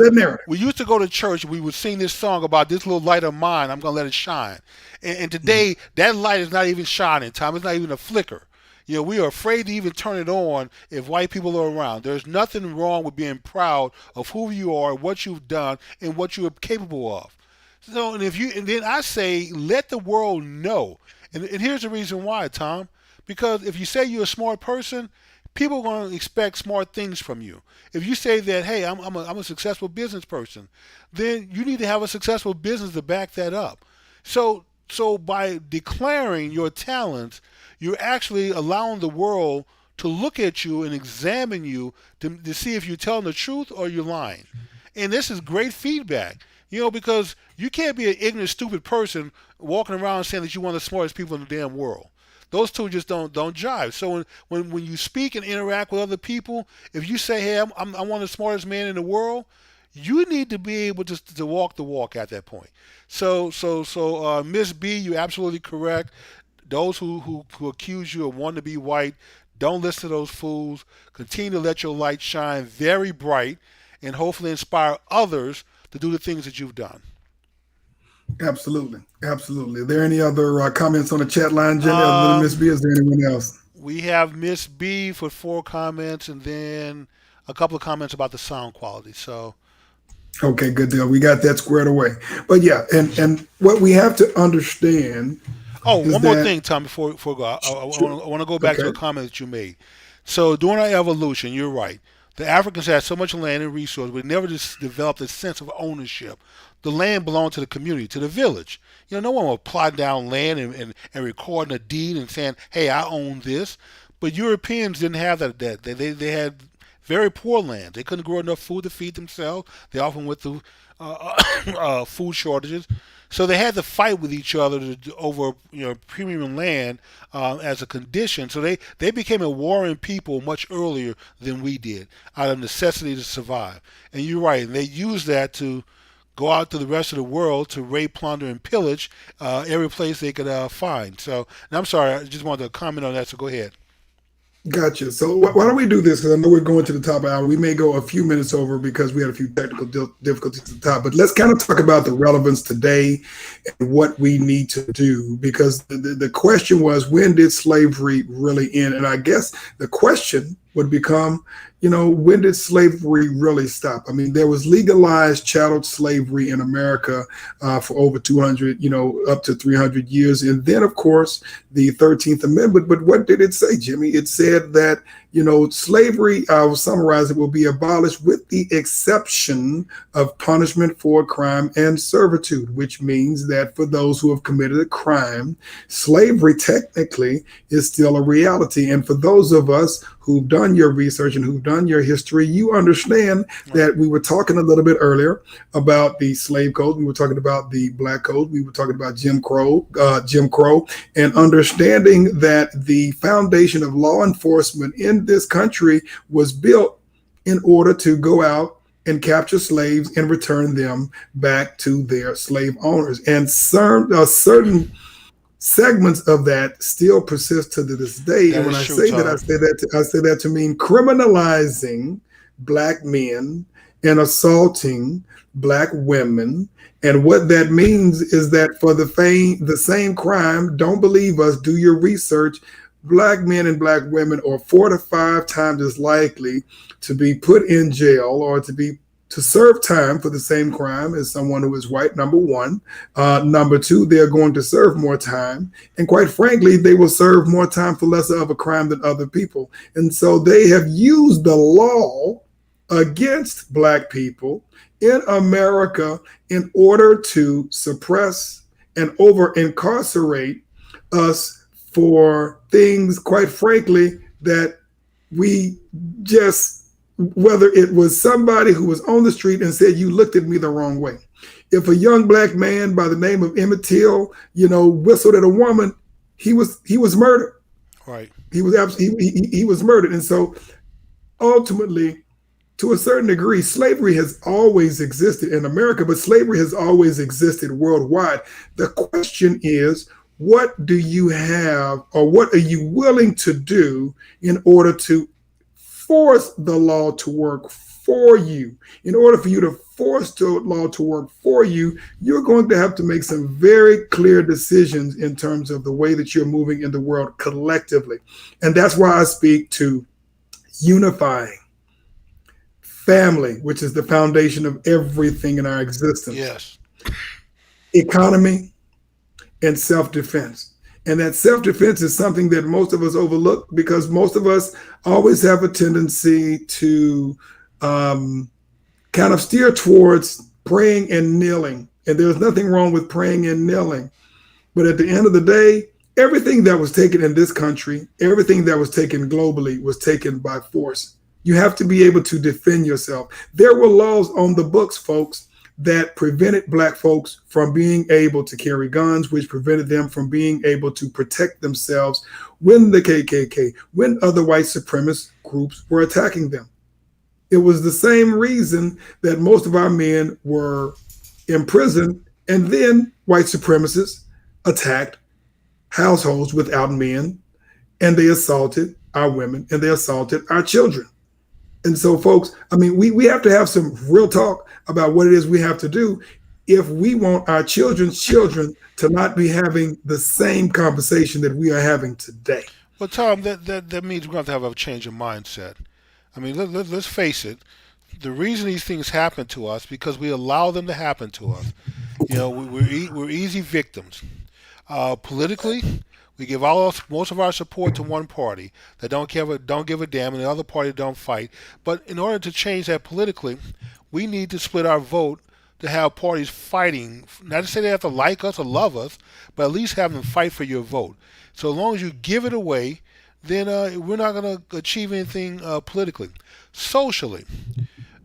to church and we would sing this song about this little light of mine. I'm going to let it shine. And today, that light is not even shining, Tom. It's not even a flicker. We are afraid to even turn it on if white people are around. There's nothing wrong with being proud of who you are, what you've done, and what you are capable of. So, and then I say, let the world know. And here's the reason why, Tom. Because if you say you're a smart person, people are going to expect smart things from you. If you say that, hey, I'm a successful business person, then you need to have a successful business to back that up. So by declaring your talents, you're actually allowing the world to look at you and examine you to see if you're telling the truth or you're lying. And this is great feedback, because you can't be an ignorant, stupid person walking around saying that you're one of the smartest people in the damn world. Those two just don't jive. So when you speak and interact with other people, if you say, "Hey, I'm one of the smartest men in the world," you need to be able to walk the walk at that point. So, Miss B, you're absolutely correct. Those who accuse you of wanting to be white, don't listen to those fools. Continue to let your light shine very bright, and hopefully inspire others to do the things that you've done. Absolutely, absolutely. Are there any other comments on the chat line, Jimmy, other than Miss Um, B? Is there anyone else? we have Miss B for 4 comments, and then a couple of comments about the sound quality. So, Okay, good deal. We got that squared away. But yeah, and what we have to understand oh, is one more that thing, Tom, before we go, sure, I want to go back to okay, a comment that you made. So during our evolution, you're right. The Africans had so much land and resources, but never just developed a sense of ownership. The land belonged to the community, to the village. No one would plot down land and recording a deed and saying, "Hey, I own this." But Europeans didn't have that. They had very poor land. They couldn't grow enough food to feed themselves. They often went through food shortages. So they had to fight with each other over premium land as a condition. So they became a warring people much earlier than we did, out of necessity to survive. And you're right. And they used that to go out to the rest of the world to rape, plunder, and pillage every place they could find. So, and I'm sorry, I just wanted to comment on that. So go ahead. gotcha. So why don't we do this? Because I know we're going to the top of the hour. We may go a few minutes over because we had a few technical difficulties at the top. But let's kind of talk about the relevance today and what we need to do. Because the question was, when did slavery really end? And I guess the question would become, when did slavery really stop? I mean, there was legalized chattel slavery in America for over 200, up to 300 years. And then, of course, the 13th Amendment. But what did it say, Jimmy? It said that, slavery, I'll summarize it, will be abolished with the exception of punishment for crime and servitude, which means that for those who have committed a crime, slavery technically is still a reality. And for those of us who've done your research and who've done your history, you understand that we were talking a little bit earlier about the slave code. We were talking about the black code. We were talking about Jim Crow, and understanding that the foundation of law enforcement in this country was built in order to go out and capture slaves and return them back to their slave owners. And certain segments of that still persist to this day. That And when is I true, say that, Tom. I say that to mean criminalizing black men and assaulting black women. And what that means is that for the same crime, don't believe us, do your research. Black men and black women are 4 to 5 times as likely to be put in jail or to serve time for the same crime as someone who is white, number one. Number two, they're going to serve more time. And quite frankly, they will serve more time for lesser of a crime than other people. And so they have used the law against black people in America in order to suppress and over incarcerate us for things, quite frankly, that we just, whether it was somebody who was on the street and said, "You looked at me the wrong way." If a young black man by the name of Emmett Till, whistled at a woman, he was murdered. Right. He was murdered. And so ultimately, to a certain degree, slavery has always existed in America, but slavery has always existed worldwide. The question is, what do you have, or what are you willing to do in order to force the law to work for you. In order for you to force the law to work for you, you're going to have to make some very clear decisions in terms of the way that you're moving in the world collectively. And that's why I speak to unifying family, which is the foundation of everything in our existence, Yes. economy, and self defense. And that self defense is something that most of us overlook because most of us always have a tendency to um, kind of steer towards praying and kneeling. And there's nothing wrong with praying and kneeling. But at the end of the day, everything that was taken in this country, everything that was taken globally was taken by force. You have to be able to defend yourself. There were laws on the books, folks, that prevented Black folks from being able to carry guns, which prevented them from being able to protect themselves when the KKK, when other white supremacist groups were attacking them. It was the same reason that most of our men were imprisoned, and then white supremacists attacked households without men, and they assaulted our women, and they assaulted our children. And so, folks, I mean, we have to have some real talk about what it is we have to do if we want our children's children to not be having the same conversation that we are having today. Well, Tom, that means we're going to have a change of mindset. I mean, let's face it. The reason these things happen to us because we allow them to happen to us. You know, we're easy victims. Politically, we give most of our support to one party that don't give a damn, and the other party don't fight. But in order to change that politically, we need to split our vote to have parties fighting. Not to say they have to like us or love us, but at least have them fight for your vote. So as long as you give it away, then we're not going to achieve anything politically. Socially,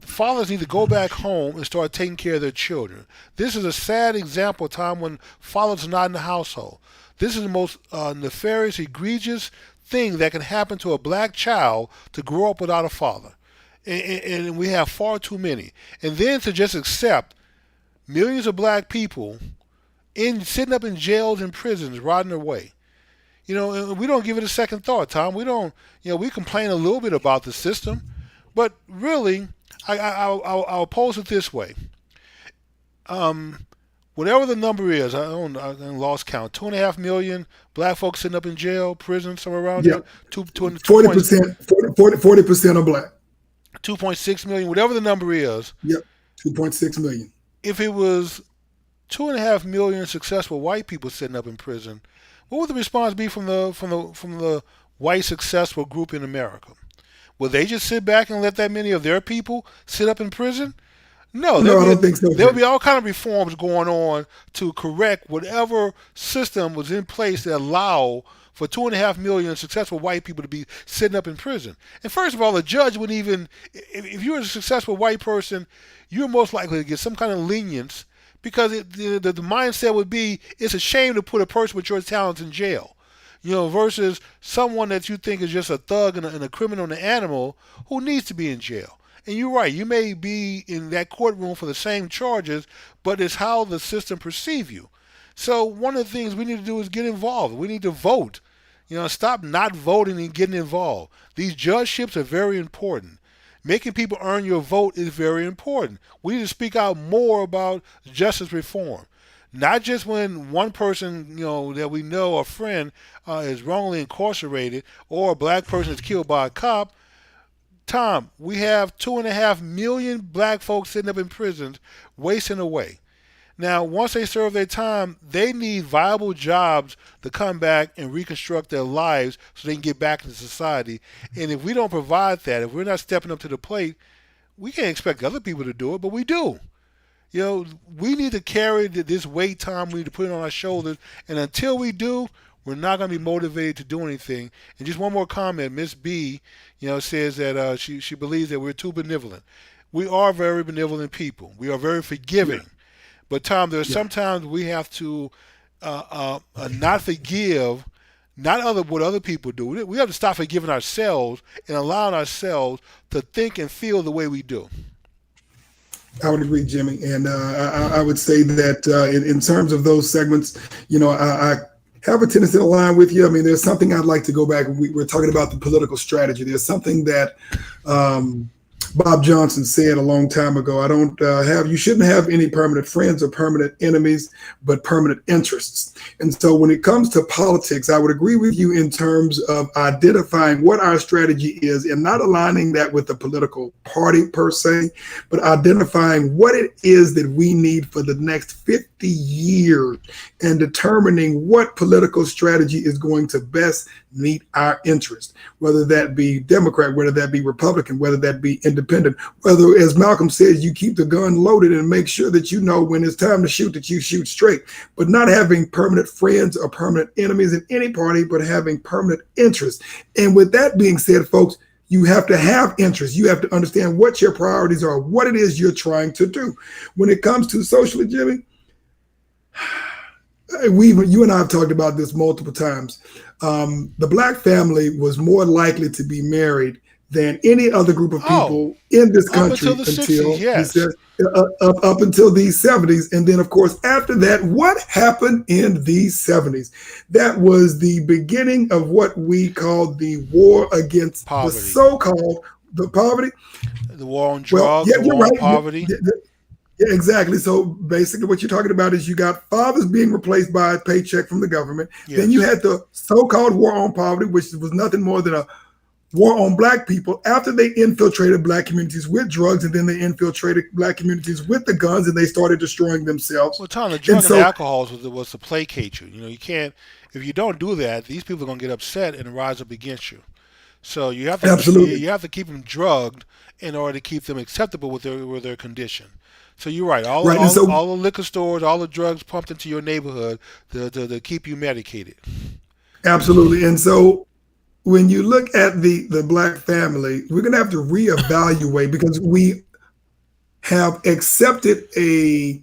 fathers need to go back home and start taking care of their children. This is a sad example of time when fathers are not in the household. This is the most nefarious, egregious thing that can happen to a Black child to grow up without a father. And we have far too many. And then to just accept millions of Black people sitting up in jails and prisons, rotting away. You know, and we don't give it a second thought, Tom. We don't, we complain a little bit about the system, but really, I'll pose it this way. Whatever the number is, I lost count. 2.5 million Black folks sitting up in jail, prison, somewhere around Yeah, there. 40%, 40% are Black. 2.6 million, whatever the number is. Yep, 2.6 million. If it was 2.5 million successful white people sitting up in prison, what would the response be from the white successful group in America? Will they just sit back and let that many of their people sit up in prison? No, No, I don't think so. There'll be all kind of reforms going on to correct whatever system was in place that allow for 2.5 million successful white people to be sitting up in prison. And first of all, the judge wouldn't even, if you're a successful white person, you're most likely to get some kind of lenience because the mindset would be it's a shame to put a person with your talents in jail. Versus someone that you think is just a thug and a criminal and an animal who needs to be in jail. And you're right, you may be in that courtroom for the same charges, but it's how the system perceives you. So one of the things we need to do is get involved. We need to vote. Stop not voting and getting involved. These judgeships are very important. Making people earn your vote is very important. We need to speak out more about justice reform. Not just when one person, that we know, a friend, is wrongly incarcerated or a Black person is killed by a cop. Tom, we have 2.5 million Black folks sitting up in prisons wasting away. Now, once they serve their time, they need viable jobs to come back and reconstruct their lives so they can get back into society. And if we don't provide that, if we're not stepping up to the plate, we can't expect other people to do it, but we do. We need to carry this weight, Tom. We need to put it on our shoulders. And until we do, we're not going to be motivated to do anything. And just one more comment. Miss B, says that she believes that we're too benevolent. We are very benevolent people. We are very forgiving. Yeah. But, Tom, there are sometimes we have to not forgive what other people do. We have to stop forgiving ourselves and allowing ourselves to think and feel the way we do. I would agree, Jimmy. And I would say that in terms of those segments, I have a tendency to align with you. I mean, there's something I'd like to go back. We're talking about the political strategy. There's something that Bob Johnson said a long time ago, I don't you shouldn't have any permanent friends or permanent enemies, but permanent interests. And so when it comes to politics, I would agree with you in terms of identifying what our strategy is and not aligning that with the political party per se, but identifying what it is that we need for the next 50 years and determining what political strategy is going to best meet our interest, whether that be Democrat, whether that be Republican, whether that be independent, whether, as Malcolm says, you keep the gun loaded and make sure that you know when it's time to shoot that you shoot straight, but not having permanent friends or permanent enemies in any party, but having permanent interests. And with that being said, folks, you have to have interest. You have to understand what your priorities are, what it is you're trying to do. When it comes to socially, Jimmy, you and I have talked about this multiple times. The black family was more likely to be married than any other group of Oh, people in this up country until the '60s, until he yes. said up until these 70s. And then, of course, after that, what happened in these 70s? That was the beginning of what we call the war against the Poverty, so-called the poverty. the war on Well, drugs, yeah, the you're war on right. poverty. Yeah, exactly. So basically, what you're talking about is you got fathers being replaced by a paycheck from the government. Then you Yes. had the so-called war on poverty, which was nothing more than a war on black people after they infiltrated black communities with drugs, and then they infiltrated black communities with the guns, and they started destroying themselves. Well, Tom, the And drug and so, alcohol was to placate you. You know, you can't if you don't do that, these people are gonna get upset and rise up against you. So absolutely you have to keep them drugged in order to keep them acceptable with their condition. So you're right. right. And so, All the liquor stores, all the drugs pumped into your neighborhood to keep you medicated. absolutely. And so, when you look at the black family, we're going to have to reevaluate because we have accepted a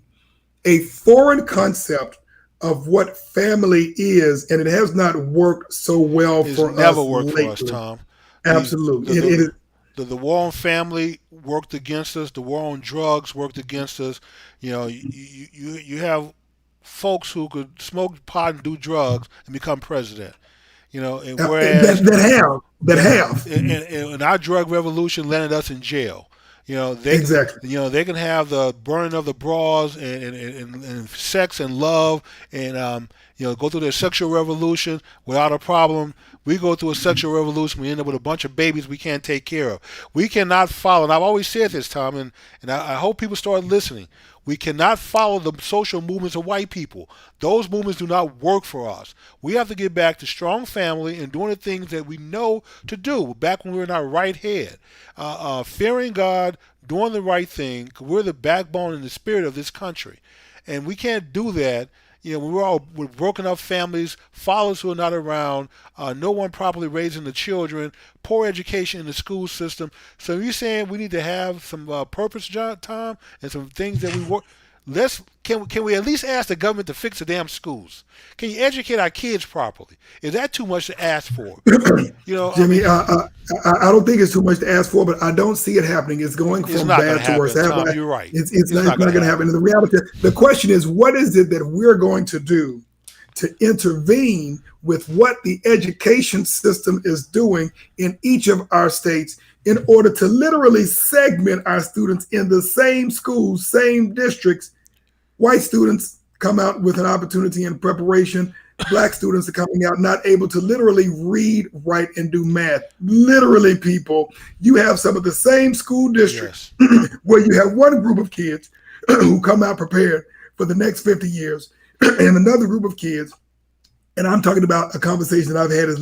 foreign concept of what family is, and it has not worked so well It's for never us worked for us, lately. Tom. These Absolutely, it is the war on family worked against us. The war on drugs worked against us. You know, you have folks who could smoke pot and do drugs and become president. You know, and whereas that have and our drug revolution landed us in jail. exactly They can have the burning of the bras and sex and love and go through their sexual revolution without a problem. We go through a sexual revolution, we end up with a bunch of babies we can't take care of. We cannot follow, and I've always said this, Tom, and I hope people start listening. We cannot follow the social movements of white people. Those movements do not work for us. We have to get back to strong family and doing the things that we know to do back when we were in our right head. Fearing God, doing the right thing, 'cause we're the backbone and the spirit of this country. And we can't do that. When we're all with broken up families, fathers who are not around, no one properly raising the children, poor education in the school system. So you're saying we need to have some purpose, John, Tom, and some things that we work. Can we at least ask the government to fix the damn schools? Can you educate our kids properly? Is that too much to ask for? I Jimmy. mean, I don't think it's too much to ask for, but I don't see it happening. It's going it's from not going to bad to worse. happen, Tom. You're right. It's It's not not going going to to happen. happen. And the reality, the question is, what is it that we're going to do to intervene with what the education system is doing in each of our states in order to literally segment our students in the same schools, same districts? White students come out with an opportunity and preparation. Black students are coming out not able to literally read, write, and do math. Literally, people, you have some of the same school districts Yes. where you have one group of kids who come out prepared for the next 50 years and another group of kids, and I'm talking about a conversation that I've had as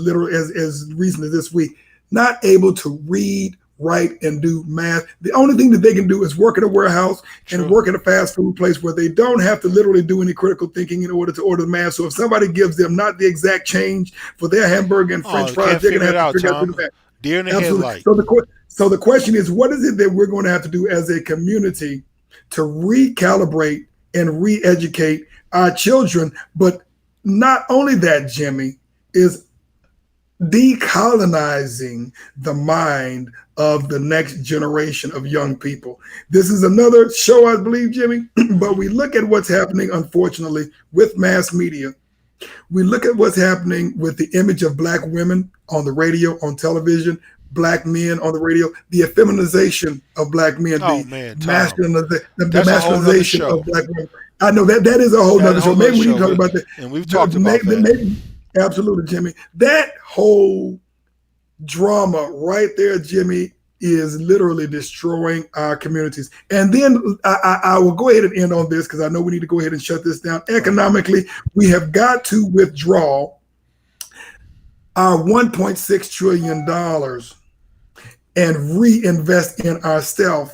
recent as this week, not able to read, write, and do math. The only thing that they can do is work at a warehouse and True. work at a fast food place where they don't have to literally do any critical thinking in order to order the math. So if somebody gives them not the exact change for their hamburger and French Oh, fries, can't they're going to figure it have to out, figure out the Tom. math. Deer in the Absolutely. headlight. So the question is, what is it that we're going to have to do as a community to recalibrate and re-educate our children? But not only that, Jimmy, is decolonizing the mind of the next generation of young people. This is another show, I believe, Jimmy, but we look at what's happening, unfortunately, with mass media. We look at what's happening with the image of black women on the radio, on television, black men on the radio, the effeminization of black men, Oh man, Tom, the that's a whole nother masculinization of show. black women. I know that that is a whole That's a nother show. whole nother Maybe we need show. to talk about that. And we've talked about that. Maybe, absolutely, Jimmy. That whole drama right there, Jimmy, is literally destroying our communities. And then I will go ahead and end on this because I know we need to go ahead and shut this down. Right. Economically, we have got to withdraw our $1.6 trillion and reinvest in ourselves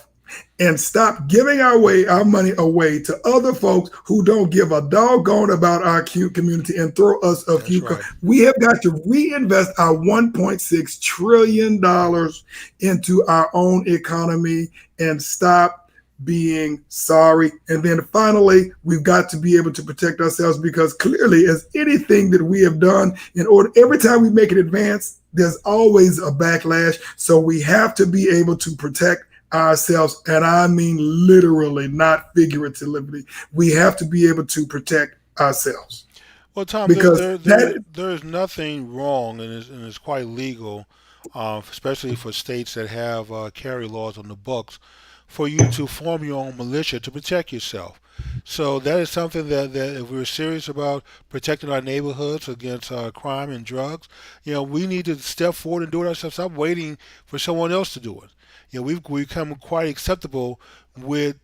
and stop giving our money away to other folks who don't give a doggone about our cute community and throw us a That's few. right. We have got to reinvest our $1.6 trillion into our own economy and stop being sorry. And then finally, we've got to be able to protect ourselves because clearly, as anything that we have done, in order every time we make an advance, there's always a backlash. So we have to be able to protect ourselves, and I mean literally, not figuratively. We have to be able to protect ourselves Well, Tom, because that there's nothing wrong, and it's quite legal, especially for states that have carry laws on the books, for you to form your own militia to protect yourself. So that is something that if we're serious about protecting our neighborhoods against crime and drugs, we need to step forward and do it ourselves. Stop waiting for someone else to do it. We've become quite acceptable with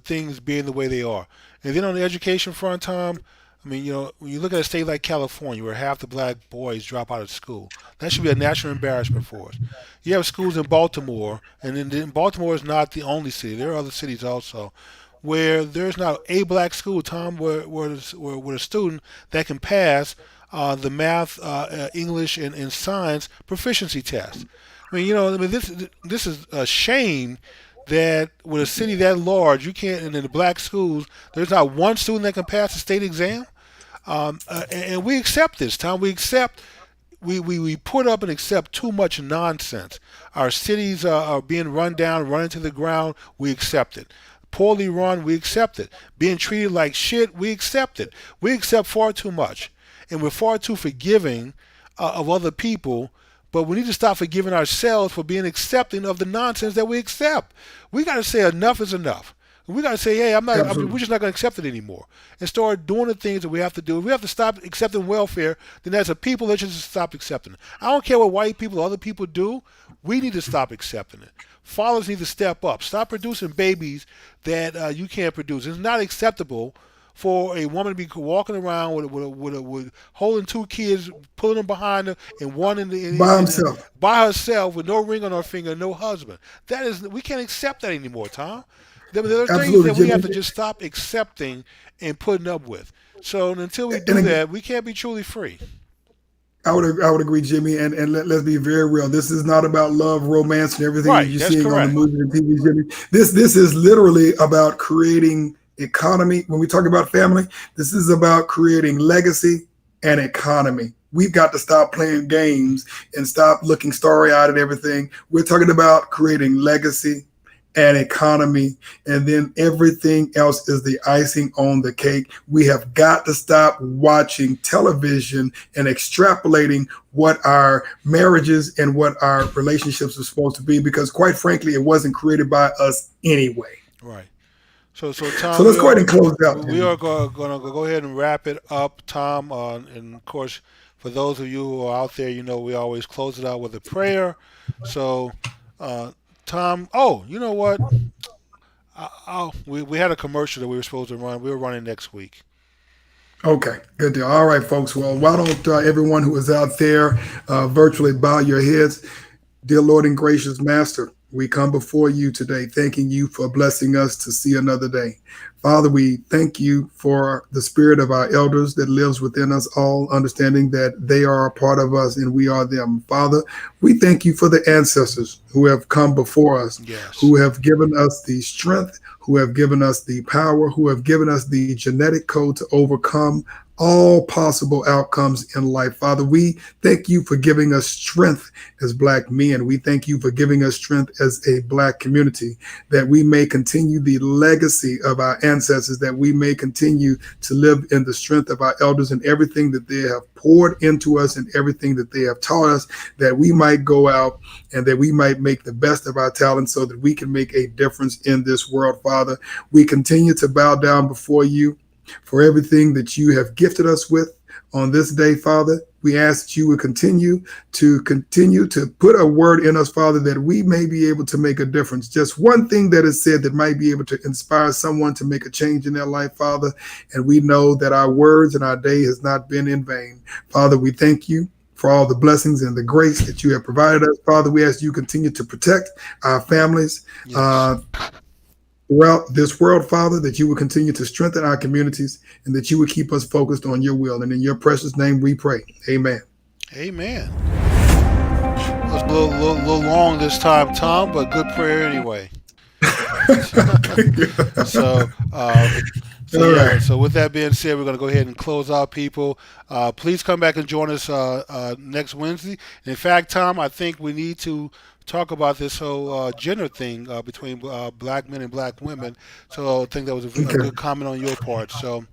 things being the way they are. And then on the education front, Tom, I mean, when you look at a state like California, where half the black boys drop out of school, that should be a national embarrassment for us. You have schools in Baltimore, and then Baltimore is not the only city. There are other cities also where there's not a black school, Tom, where a student that can pass the math, English, and science proficiency test. I mean, this is a shame that with a city that large, you can't, and in the black schools, there's not one student that can pass the state exam. And we accept this, Tom. We put up and accept too much nonsense. Our cities are being run down, run into the ground. We accept it. Poorly run, we accept it. Being treated like shit, we accept it. We accept far too much. And we're far too forgiving of other people, but we need to stop forgiving ourselves for being accepting of the nonsense that we accept. We got to say enough is enough. We got to say, hey, we're just not going to accept it anymore, and start doing the things that we have to do. If we have to stop accepting welfare, then as a people, let's just stop accepting it. I don't care what white people or other people do. We need to stop accepting it. Fathers need to step up. Stop producing babies that you can't produce. It's not acceptable for a woman to be walking around with holding two kids, pulling them behind her, and one by himself. by herself with no ring on her finger, no husband. We can't accept that anymore, Tom. There are things Absolutely, that we have Jimmy. to just stop accepting and putting up with. So until we do And that, we can't be truly free. I would agree, Jimmy. And let's be very real. This is not about love, romance, and everything that Right, you're that's seeing on the correct. movies and TV, Jimmy. This is literally about creating economy. When we talk about family, this is about creating legacy and economy. We've got to stop playing games and stop looking starry eyed at everything. We're talking about creating legacy and economy, and then everything else is the icing on the cake. We have got to stop watching television and extrapolating what our marriages and what our relationships are supposed to be, because quite frankly, it wasn't created by us anyway. Right. So So Tom, let's go ahead and close it out, we Jimmy. are going to go ahead and wrap it up, Tom. And of course, for those of you who are out there, we always close it out with a prayer. So, uh, Tom, oh, you know what? We had a commercial that we were supposed to run. We were running next week. Okay, good deal. All right, folks. Well, why don't everyone who is out there virtually bow your heads? Dear Lord and gracious Master, we come before you today, thanking you for blessing us to see another day. Father, we thank you for the spirit of our elders that lives within us all, understanding that they are a part of us and we are them. Father, we thank you for the ancestors who have come before us, Yes. who have given us the strength, who have given us the power, who have given us the genetic code to overcome all possible outcomes in life. Father, we thank you for giving us strength as Black men. We thank you for giving us strength as a Black community, that we may continue the legacy of our ancestors, that we may continue to live in the strength of our elders and everything that they have poured into us and everything that they have taught us, that we might go out and that we might make the best of our talents so that we can make a difference in this world. Father, we continue to bow down before you for everything that you have gifted us with on this day, Father. We ask that you would continue to put a word in us, Father, that we may be able to make a difference. Just one thing that is said that might be able to inspire someone to make a change in their life, Father. And we know that our words and our day has not been in vain. Father, we thank you for all the blessings and the grace that you have provided us. Father, we ask you continue to protect our families, Yes. throughout this world, Father, that you would continue to strengthen our communities and that you would keep us focused on your will. And in your precious name we pray. Amen. Amen. It was a little long this time, Tom, but good prayer anyway. Thank you. So, so All yeah. right. So with that being said, we're going to go ahead and close out, people. Please come back and join us next Wednesday. In fact, Tom, I think we need to talk about this whole gender thing between black men and black women. So I think that was a Okay. good comment on your part. So